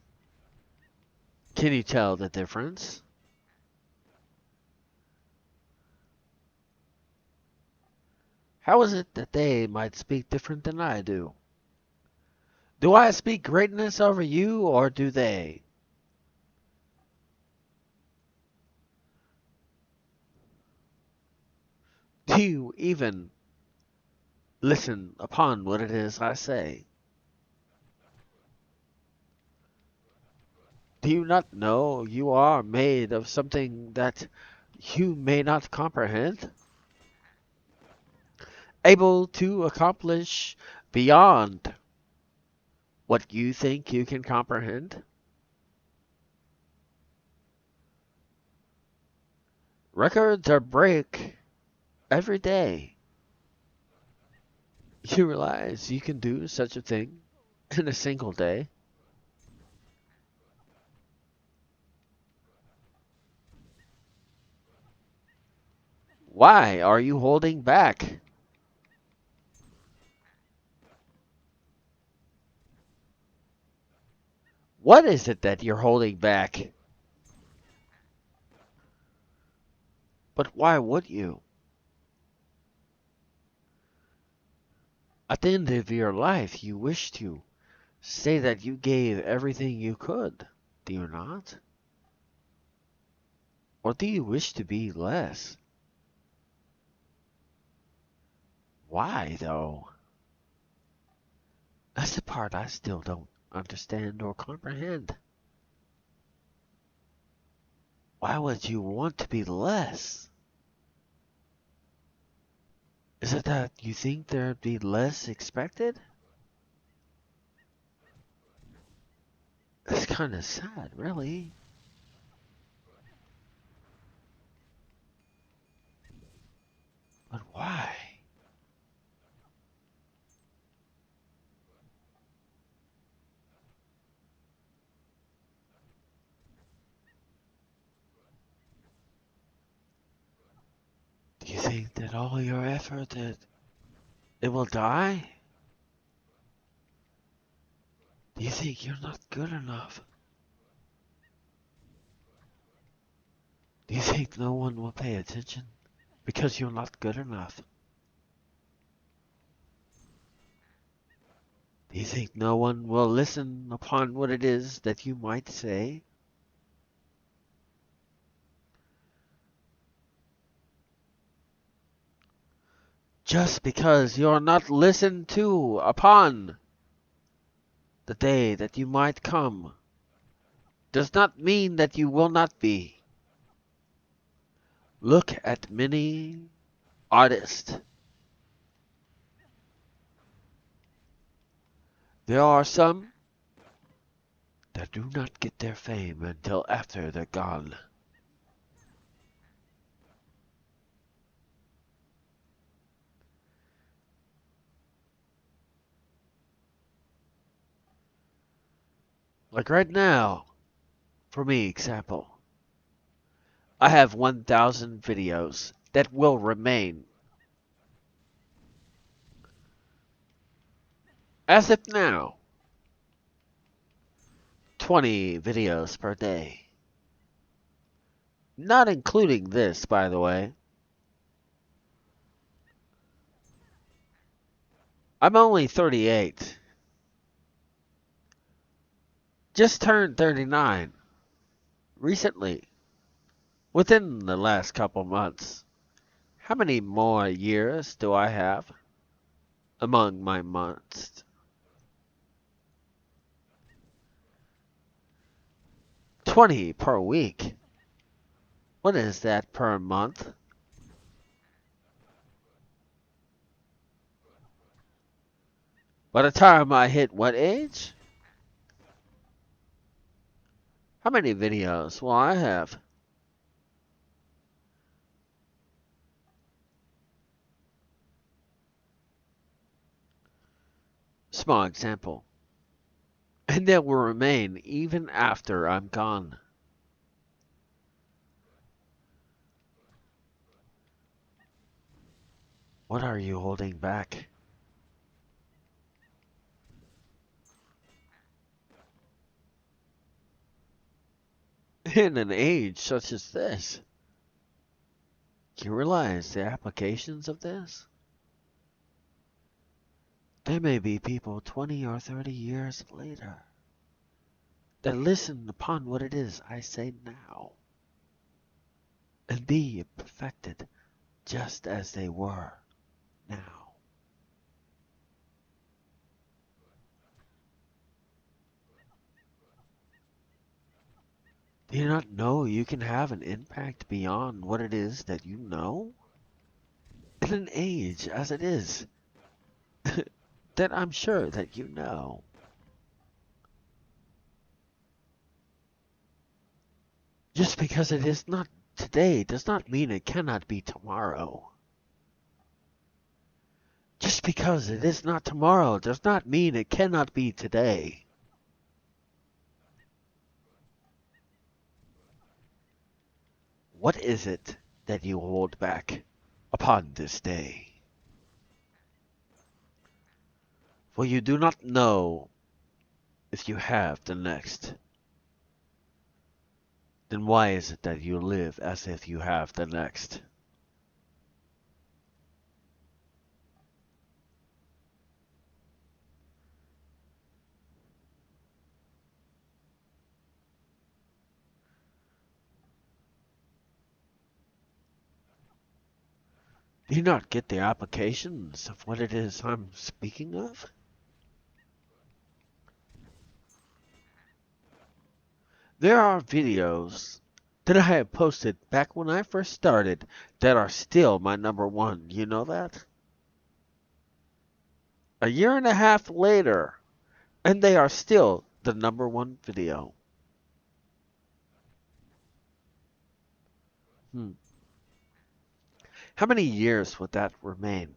can you tell the difference? How is it that they might speak different than I do? Do I speak greatness over you, or do they? Do you even listen upon what it is I say? Do you not know you are made of something that you may not comprehend? Able to accomplish beyond what you think you can comprehend? Records are break every day. You realize you can do such a thing in a single day? Why are you holding back? What is it that you're holding back? But why would you? At the end of your life, you wish to say that you gave everything you could, do you not? Or do you wish to be less? Why, though? That's the part I still don't understand or comprehend. Why would you want to be less? Is it that you think there'd be less expected? It's kind of sad, really. But why? Do you think that all your effort that it will die? Do you think you're not good enough? Do you think no one will pay attention because you're not good enough? Do you think no one will listen upon what it is that you might say? Just because you're not listened to upon the day that you might come does not mean that you will not be. Look at many artists. There are some that do not get their fame until after they're gone. Like right now, for me, example, I have 1,000 videos that will remain. As of now, 20 videos per day. Not including this, by the way. I'm only 38. Just turned 39. Recently. Within the last couple months. How many more years do I have? Among my months. 20 per week. What is that per month? By the time I hit what age? How many videos will I have? Small example. And they will remain even after I'm gone. What are you holding back? In an age such as this, you realize the applications of this? There may be people 20 or 30 years later that listen upon what it is I say now and be perfected just as they were now. Do you not know you can have an impact beyond what it is that you know? In an age as it is, that I'm sure that you know. Just because it is not today does not mean it cannot be tomorrow. Just because it is not tomorrow does not mean it cannot be today. What is it that you hold back upon this day? For you do not know if you have the next. Then why is it that you live as if you have the next? Do you not get the applications of what it is I'm speaking of? There are videos that I have posted back when I first started that are still my number one. You know that? A year and a half later, and they are still the number one video. Hmm. How many years would that remain?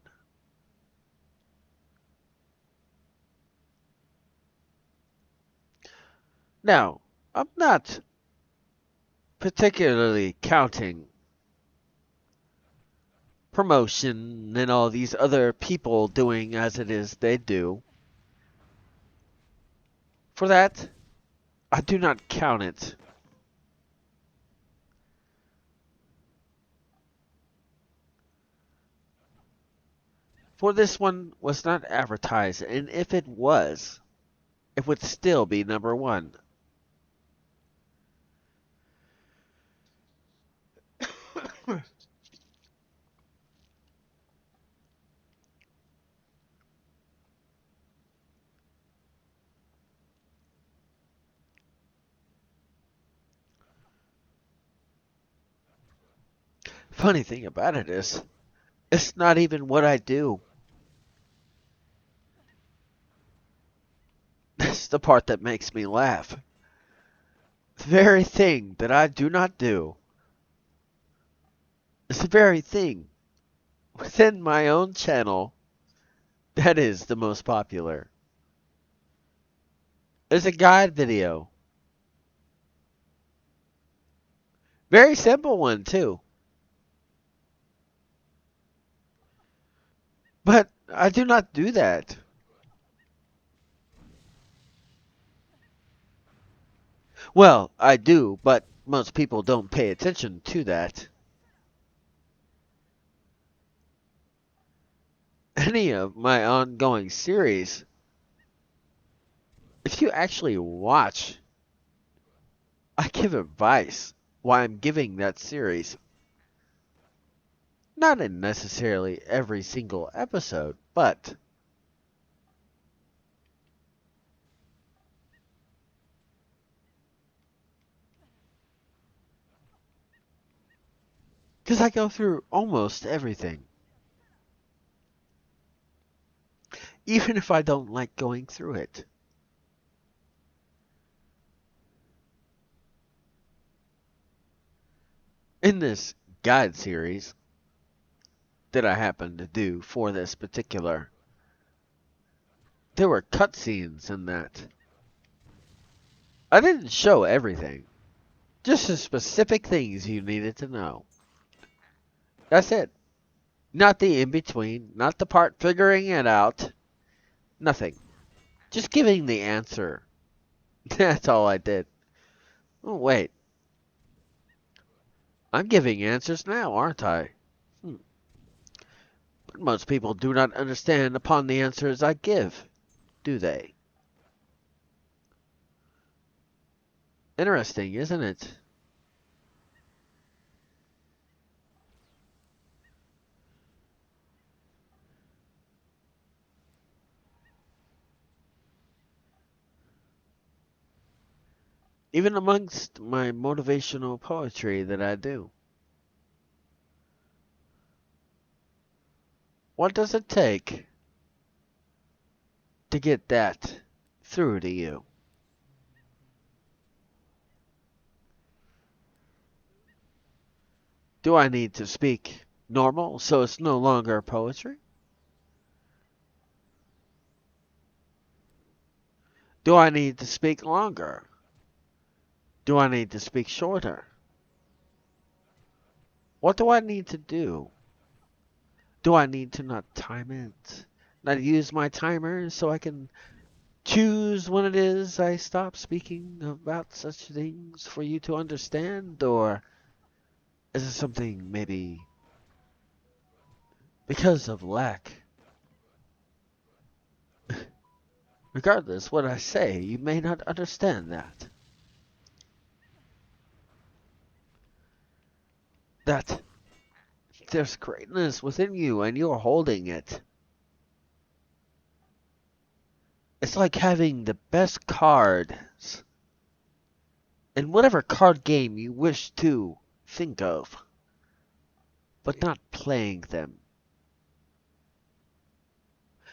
Now, I'm not particularly counting promotion and all these other people doing as it is they do. For that, I do not count it. For this one was not advertised, and if it was, it would still be number one. Funny thing about it is, it's not even what I do. That's the part that makes me laugh. The very thing that I do not do is the very thing within my own channel that is the most popular. It's a guide video. Very simple one, too. But I do not do that. Well, I do, but most people don't pay attention to that. Any of my ongoing series, if you actually watch, I give advice why I'm giving that series. Not in necessarily every single episode, but because I go through almost everything. Even if I don't like going through it. In this guide series that I happen to do for this particular, there were cutscenes in that. I didn't show everything, just the specific things you needed to know. That's it. Not the in between, not the part figuring it out. Nothing. Just giving the answer. That's all I did. Oh, wait. I'm giving answers now, aren't I? Hmm. But most people do not understand upon the answers I give, do they? Interesting, isn't it? Even amongst my motivational poetry that I do. What does it take to get that through to you? Do I need to speak normal so it's no longer poetry? Do I need to speak longer? Do I need to speak shorter? What do I need to do? Do I need to not time it? Not use my timer so I can choose when it is I stop speaking about such things for you to understand? Or is it something maybe because of lack? Regardless what I say, you may not understand that. That there's greatness within you and you're holding it. It's like having the best cards in whatever card game you wish to think of, but not playing them.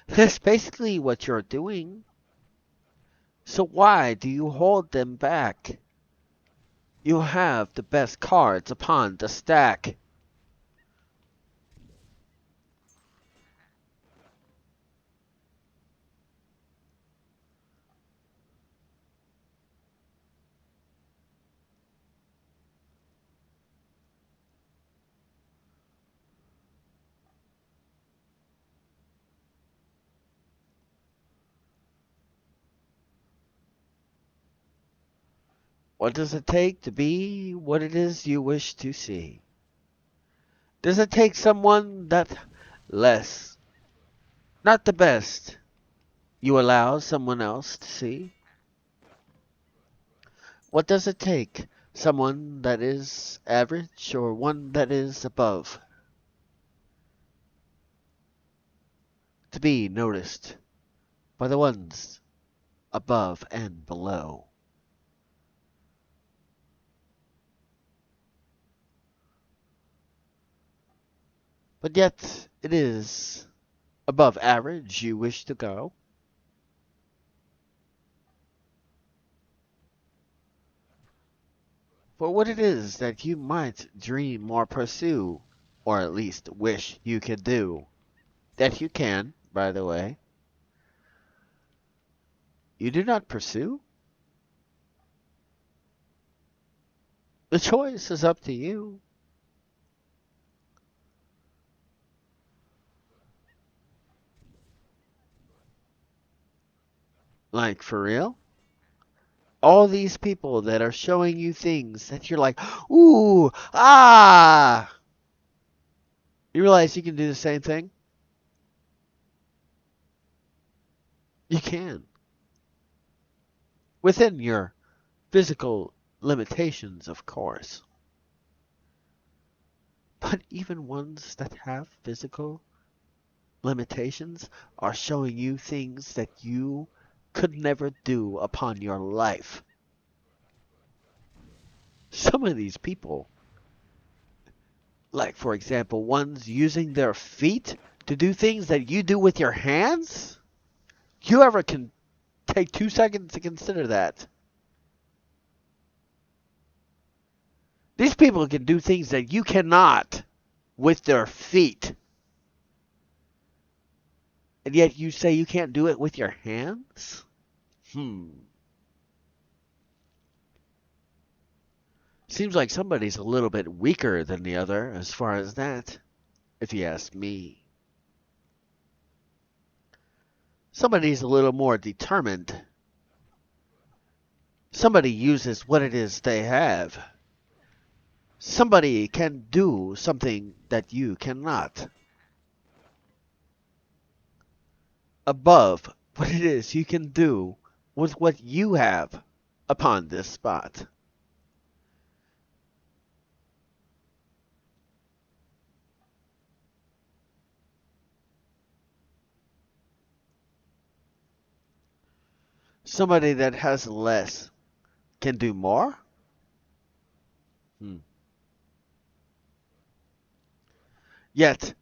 That's basically what you're doing. So why do you hold them back? You have the best cards upon the stack. What does it take to be what it is you wish to see? Does it take someone that less, not the best, you allow someone else to see? What does it take? Someone that is average or one that is above to be noticed by the ones above and below. But yet it is above average you wish to go. For what it is that you might dream or pursue, or at least wish you could do, that you can, by the way, you do not pursue? The choice is up to you. Like, for real? All these people that are showing you things that you're like, ooh, ah! You realize you can do the same thing? You can. Within your physical limitations, of course. But even ones that have physical limitations are showing you things that you could never do upon your life. Some of these people, like for example, ones using their feet to do things that you do with your hands, you ever can take 2 seconds to consider that. These people can do things that you cannot with their feet. And yet you say you can't do it with your hands? Seems like somebody's a little bit weaker than the other as far as that, if you ask me. Somebody's a little more determined. Somebody uses what it is they have. Somebody can do something that you cannot. Above what it is you can do with what you have upon this spot. Somebody that has less can do more? Hmm. Yet,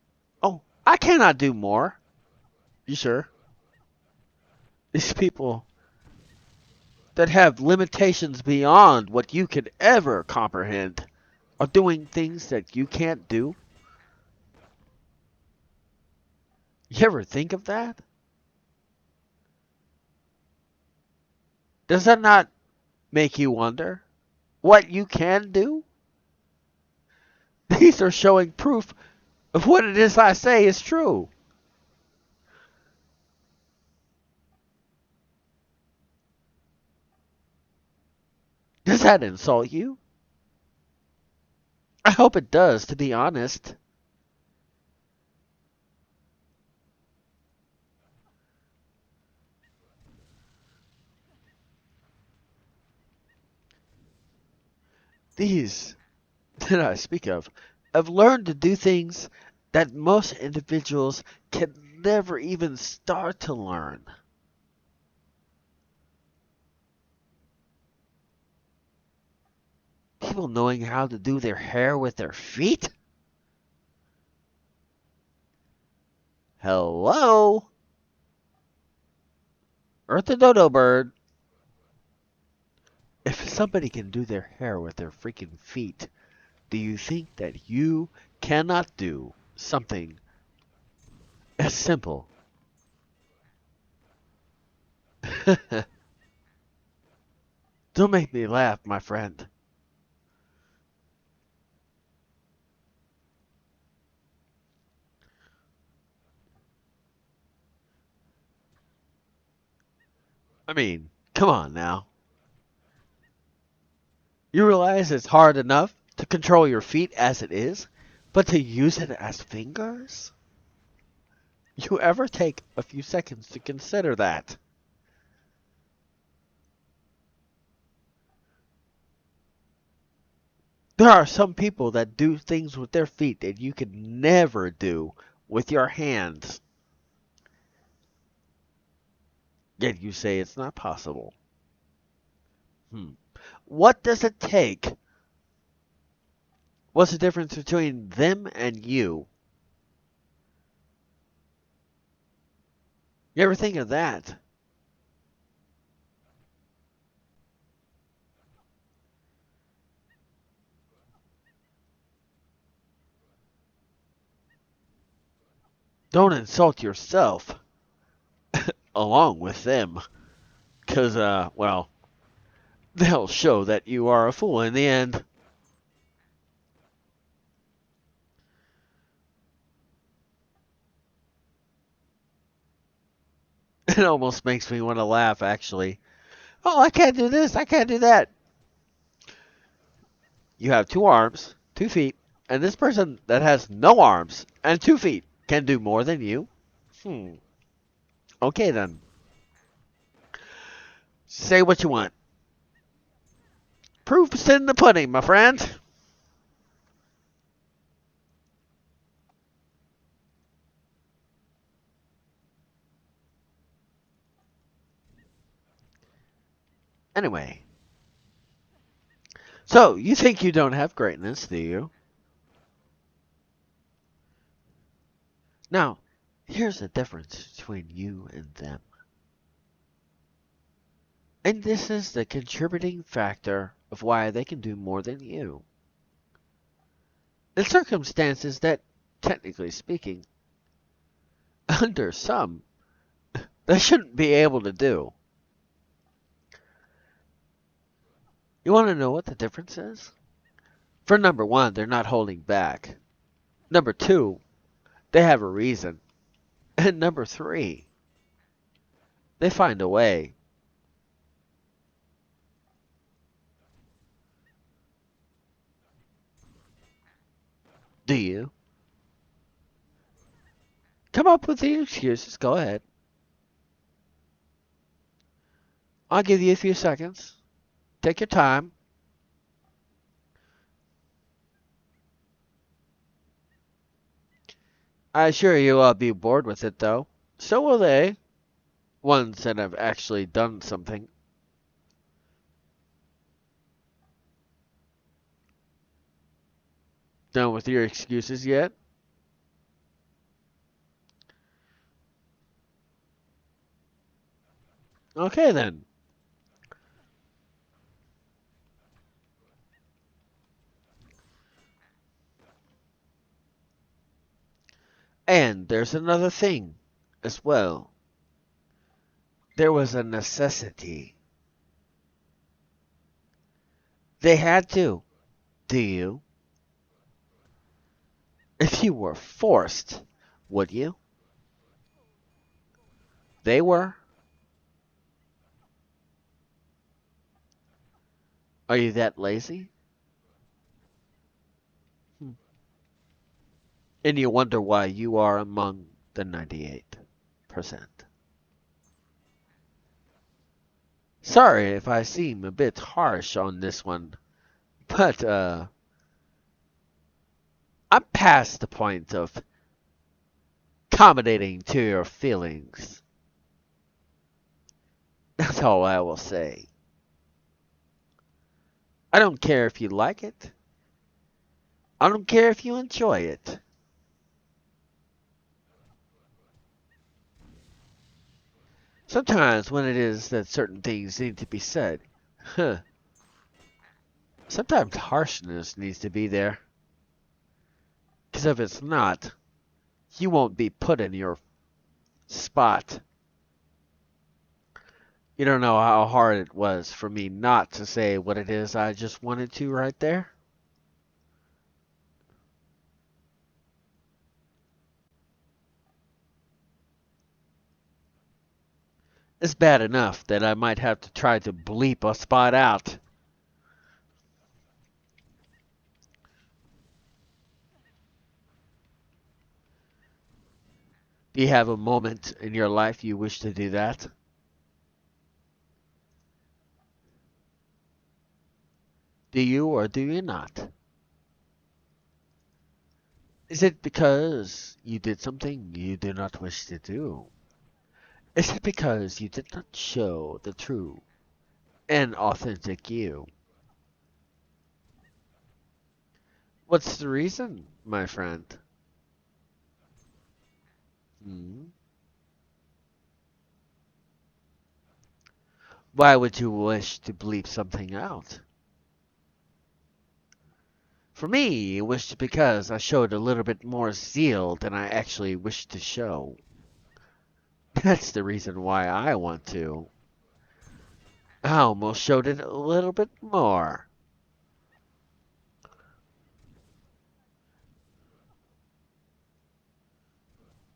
oh, I cannot do more. You sure? These people that have limitations beyond what you could ever comprehend are doing things that you can't do? You ever think of that? Does that not make you wonder what you can do? These are showing proof of what it is I say is true. Does that insult you? I hope it does, to be honest. These that I speak of have learned to do things that most individuals can never even start to learn. People knowing how to do their hair with their feet? Hello? Earth the dodo bird. If somebody can do their hair with their freaking feet, do you think that you cannot do something as simple? Don't make me laugh, my friend. I mean, come on now. You realize it's hard enough to control your feet as it is, but to use it as fingers? You ever take a few seconds to consider that? There are some people that do things with their feet that you could never do with your hands. Yet you say it's not possible. What does it take? What's the difference between them and you? You ever think of that? Don't insult yourself along with them. Because, well, they'll show that you are a fool in the end. It almost makes me want to laugh, actually. Oh, I can't do this. I can't do that. You have 2 arms, 2 feet, and this person that has no arms and 2 feet can do more than you? Hmm. Okay, then. Say what you want. Proof's in the pudding, my friend. Anyway, so you think you don't have greatness, do you? Now, here's the difference between you and them. And this is the contributing factor of why they can do more than you. In circumstances that, technically speaking, under some, they shouldn't be able to do. You want to know what the difference is? For number one, they're not holding back. Number two, they have a reason. And number three, they find a way. Do you? Come up with the excuses. Go ahead. I'll give you a few seconds. Take your time. I assure you I'll be bored with it, though. So will they. Ones that have actually done something. Done with your excuses yet? Okay, then. And there's another thing as well. There was a necessity. They had to. Do you? If you were forced, would you? They were. Are you that lazy? Hmm. And you wonder why you are among the 98%. Sorry if I seem a bit harsh on this one, but I'm past the point of accommodating to your feelings. That's all I will say. I don't care if you like it. I don't care if you enjoy it. Sometimes when it is that certain things need to be said, huh, sometimes harshness needs to be there. Because if it's not, you won't be put in your spot. You don't know how hard it was for me not to say what it is I just wanted to right there. It's bad enough that I might have to try to bleep a spot out. Do you have a moment in your life you wish to do that? Do you or do you not? Is it because you did something you do not wish to do? Is it because you did not show the true and authentic you? What's the reason, my friend? Hmm? Why would you wish to bleep something out? For me, it was because I showed a little bit more zeal than I actually wished to show. That's the reason why I want to. I almost showed it a little bit more.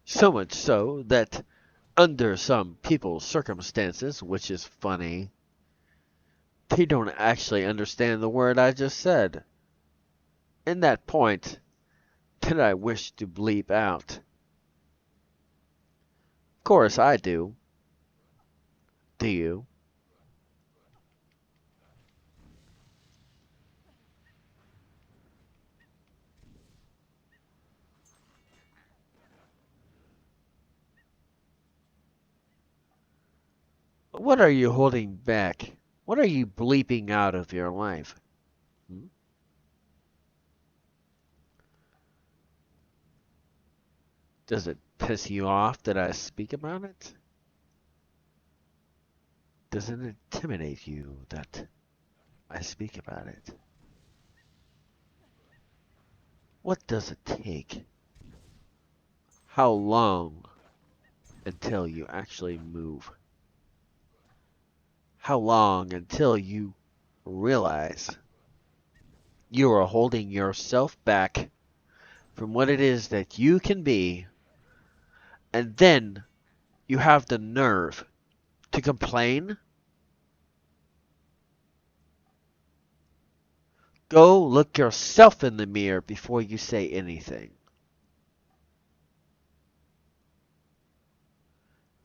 So much so that under some people's circumstances, which is funny, they don't actually understand the word I just said. In that point, that I wish to bleep out. Of course I do. Do you? What are you holding back? What are you bleeping out of your life? Hmm? Does it piss you off that I speak about it? Does it intimidate you that I speak about it? What does it take? How long until you actually move? How long until you realize you are holding yourself back from what it is that you can be, and then you have the nerve to complain? Go look yourself in the mirror before you say anything.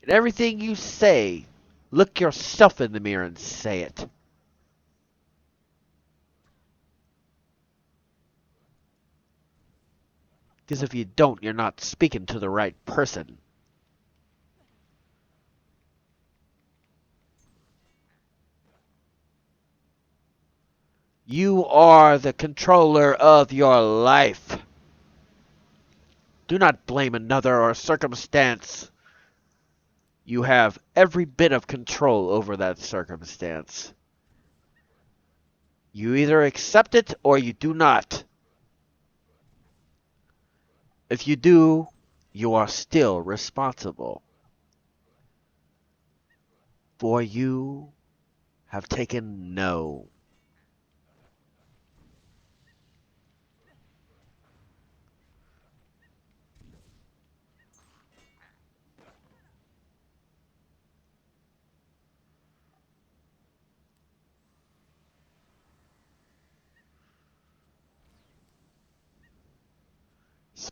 And everything you say, look yourself in the mirror and say it. Because if you don't, you're not speaking to the right person. You are the controller of your life. Do not blame another or circumstance. You have every bit of control over that circumstance. You either accept it or you do not. If you do, you are still responsible. For you have taken no.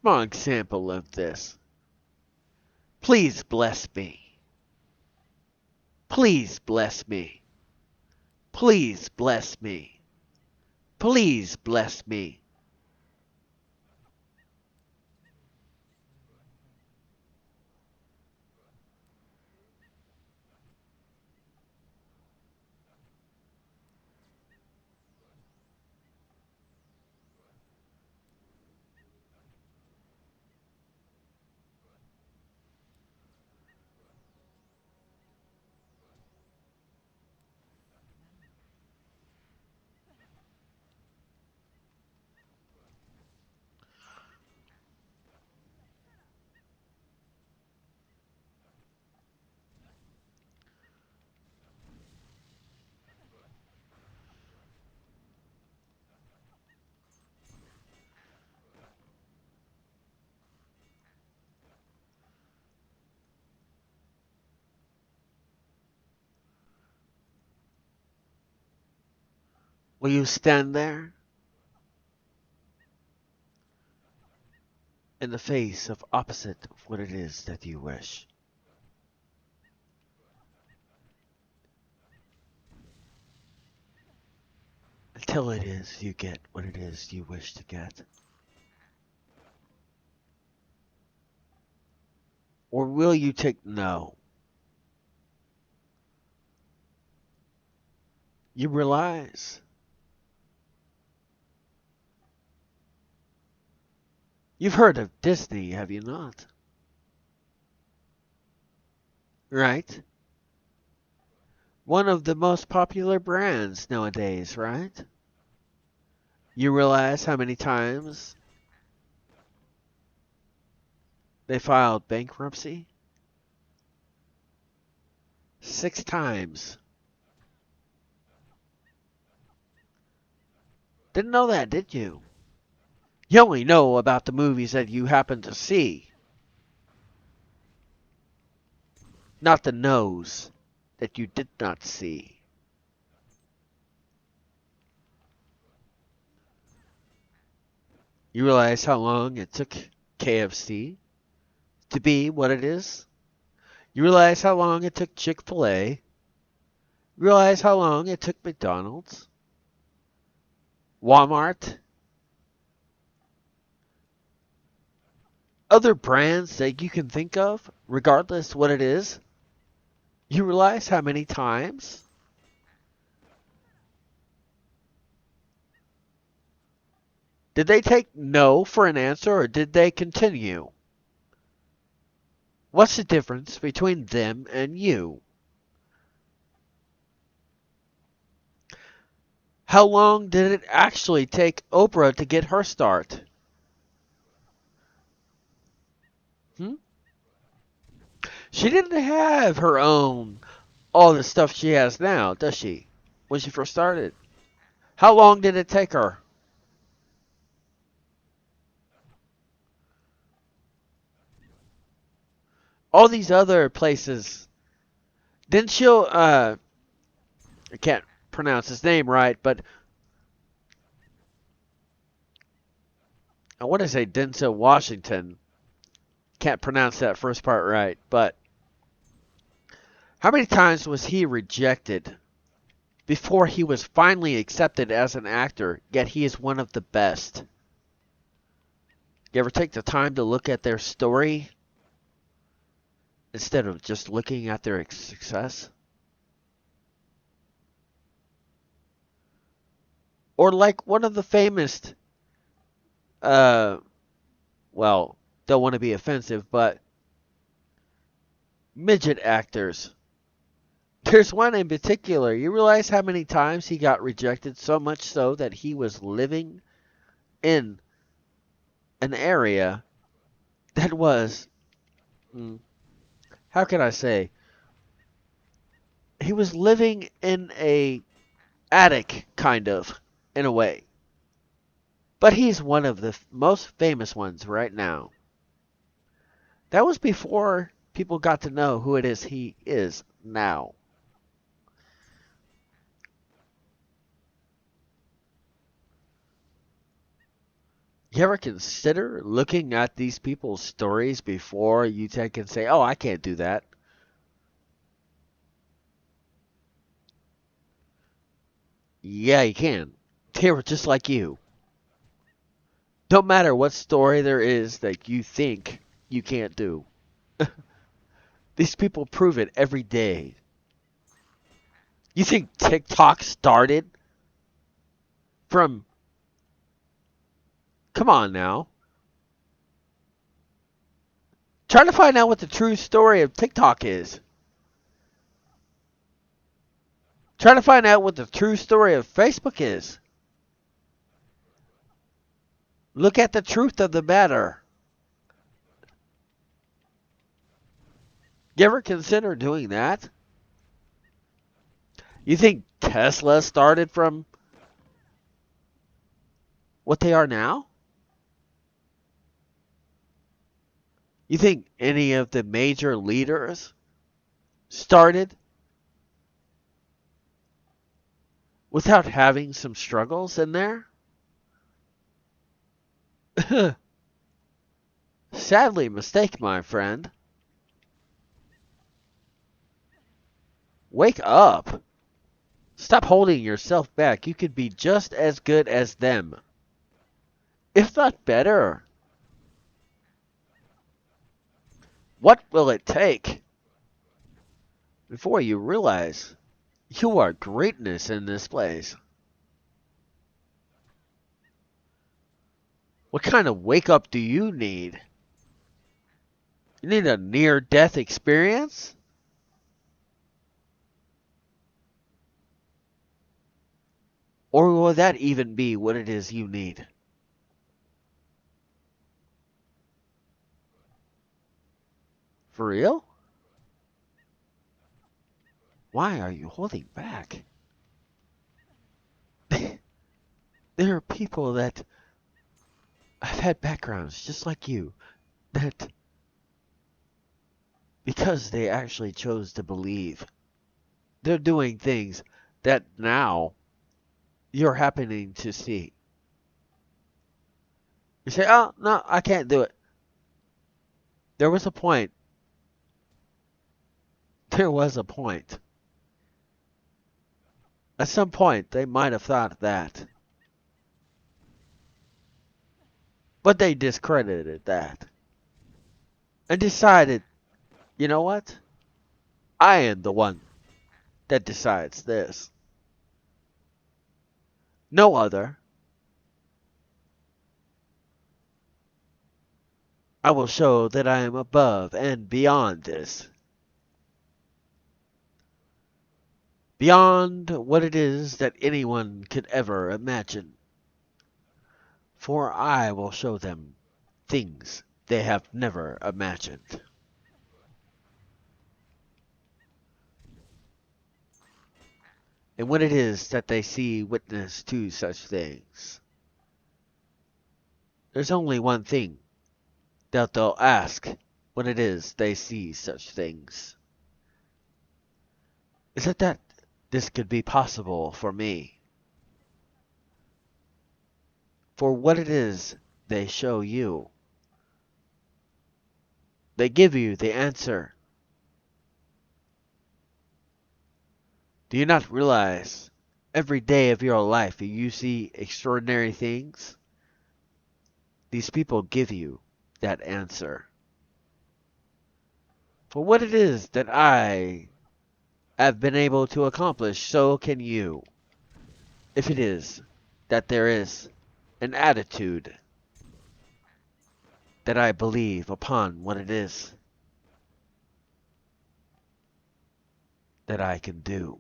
Small example of this. Please bless me. Please bless me. Please bless me. Please bless me. Will you stand there in the face of opposite of what it is that you wish? Until it is you get what it is you wish to get? Or will you take no? You realize you've heard of Disney, have you not? Right? One of the most popular brands nowadays, right? You realize how many times they filed bankruptcy? 6 times. Didn't know that, did you? You only know about the movies that you happen to see, not the no's that you did not see. You realize how long it took KFC to be what it is? You realize how long it took Chick-fil-A? You realize how long it took McDonald's? Walmart? Other brands that you can think of, regardless what it is? You realize how many times? Did they take no for an answer or did they continue? What's the difference between them and you? How long did it actually take Oprah to get her start? Hmm? She didn't have her own, all the stuff she has now, does she? When she first started. How long did it take her? All these other places. Didn't she, I can't pronounce his name right, but I want to say Denzel Washington. Can't pronounce that first part right, but how many times was he rejected before he was finally accepted as an actor, yet he is one of the best? You ever take the time to look at their story instead of just looking at their success? Or like one of the famous, uh, well, don't want to be offensive, but midget actors. There's one in particular. You realize how many times he got rejected, so much so that he was living in an area that was, how can I say, he was living in a attic, kind of, in a way. But he's one of the most famous ones right now. That was before people got to know who it is he is now. You ever consider looking at these people's stories before you take and say, oh, I can't do that? Yeah, you can. They were just like you. No matter what story there is that you think you can't do, these people prove it every day. You think TikTok started from, come on now, try to find out what the true story of TikTok is. Try to find out what the true story of Facebook is. Look at the truth of the matter. You ever consider doing that? You think Tesla started from what they are now? You think any of the major leaders started without having some struggles in there? Sadly, mistake, my friend. Wake up. Stop holding yourself back. You could be just as good as them, if not better. What will it take before you realize you are greatness in this place? What kind of wake up do you need? You need a near death experience? Or will that even be what it is you need? For real? Why are you holding back? There are people that have had backgrounds just like you that, because they actually chose to believe, they're doing things that now you're happening to see. You say, oh, no, I can't do it. There was a point. There was a point. At some point, they might have thought that. But they discredited that. And decided, you know what? I am the one that decides this. No other. I will show that I am above and beyond this. Beyond what it is that anyone could ever imagine. For I will show them things they have never imagined. And when it is that they see witness to such things, there's only one thing that they'll ask when it is they see such things. Is it that this could be possible for me? For what it is they show you, they give you the answer. Do you not realize every day of your life you see extraordinary things? These people give you that answer. For what it is that I have been able to accomplish, so can you. If it is that there is an attitude that I believe upon what it is that I can do.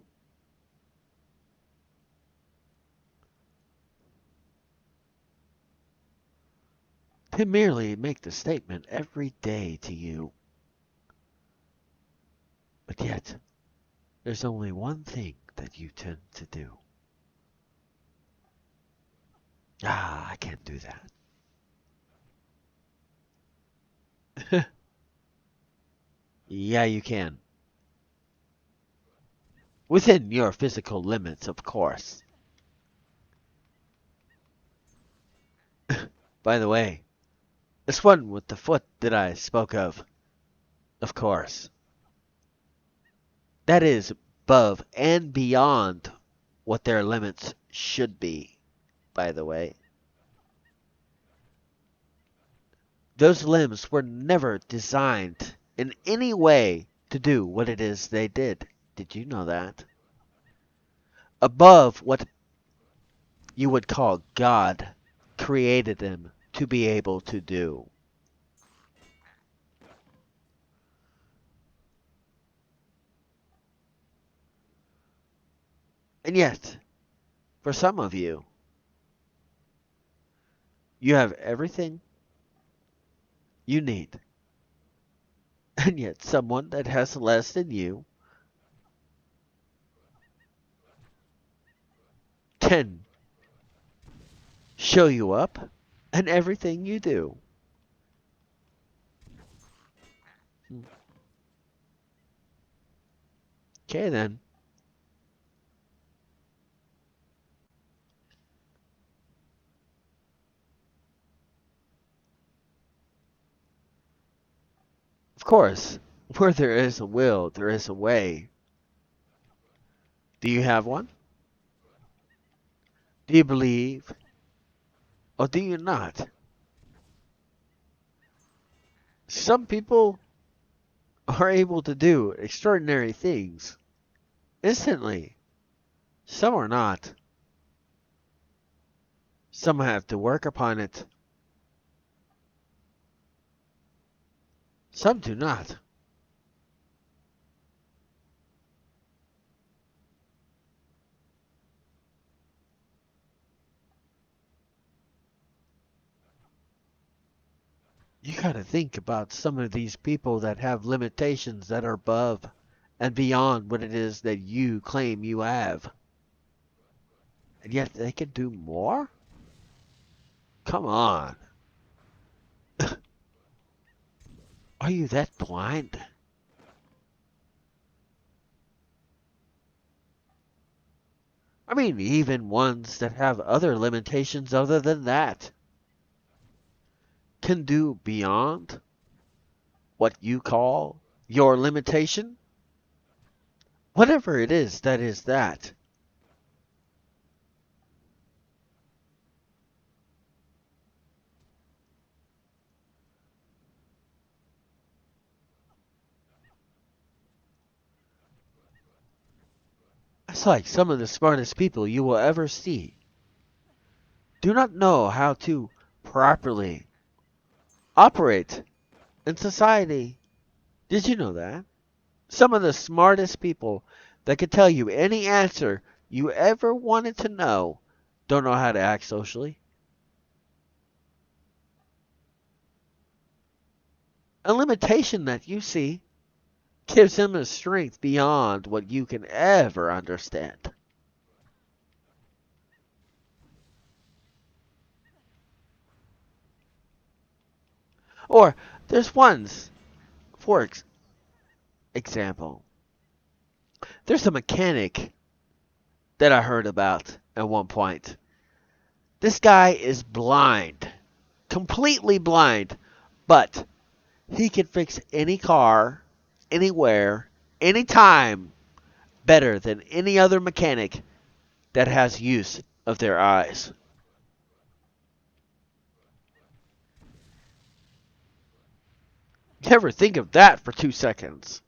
To merely make the statement every day to you. But yet, there's only one thing that you tend to do. Ah, I can't do that. Yeah, you can. Within your physical limits, of course. By the way, this one with the foot that I spoke of course, that is above and beyond what their limits should be, by the way. Those limbs were never designed in any way to do what it is they did. Did you know that? Above what you would call God created them to be able to do. And yet, for some of you, you have everything you need. And yet, someone that has less than you can show you up in everything you do. Okay, then. Of course, where there is a will, there is a way. Do you have one? Do you believe? Or do you not? Some people are able to do extraordinary things instantly. Some are not. Some have to work upon it. Some do not. You gotta think about some of these people that have limitations that are above and beyond what it is that you claim you have. And yet they can do more? Come on. Are you that blind? I mean, even ones that have other limitations other than that can do beyond what you call your limitation? Whatever it is that is that. It's like some of the smartest people you will ever see do not know how to properly operate in society. Did you know that? Some of the smartest people that could tell you any answer you ever wanted to know don't know how to act socially. A limitation that you see gives him a strength beyond what you can ever understand. Or there's ones, for example, there's a mechanic that I heard about at one point. This guy is blind, completely blind, but he can fix any car, anywhere, anytime better than any other mechanic that has use of their eyes. Never think of that for 2 seconds.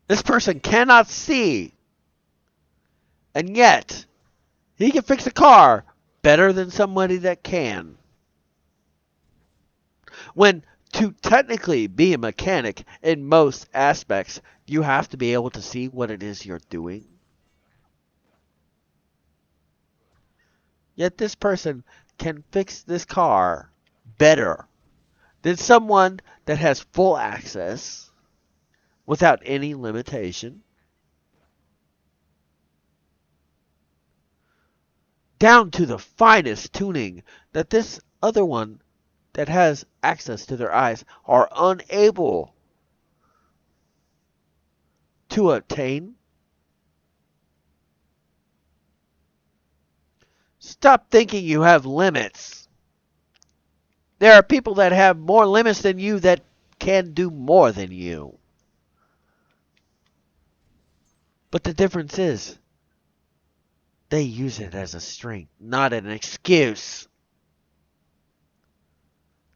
This person cannot see, and yet he can fix a car better than somebody that can. When to technically be a mechanic in most aspects, you have to be able to see what it is you're doing. Yet this person can fix this car better than someone that has full access without any limitation. Down to the finest tuning that this other one that has access to their eyes are unable to obtain. Stop thinking you have limits. There are people that have more limits than you that can do more than you. But the difference is they use it as a strength, not an excuse.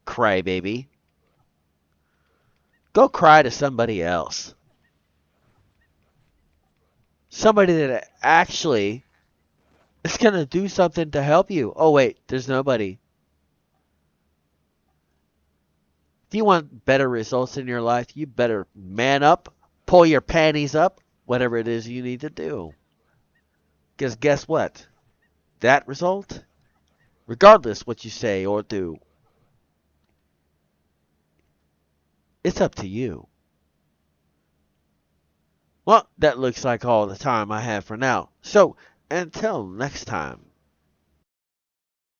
Crybaby. Go cry to somebody else. Somebody that actually is going to do something to help you. Oh, wait, there's nobody. If you want better results in your life, you better man up, pull your panties up, whatever it is you need to do. Because guess what? That result, regardless what you say or do, it's up to you. Well, that looks like all the time I have for now. So, until next time.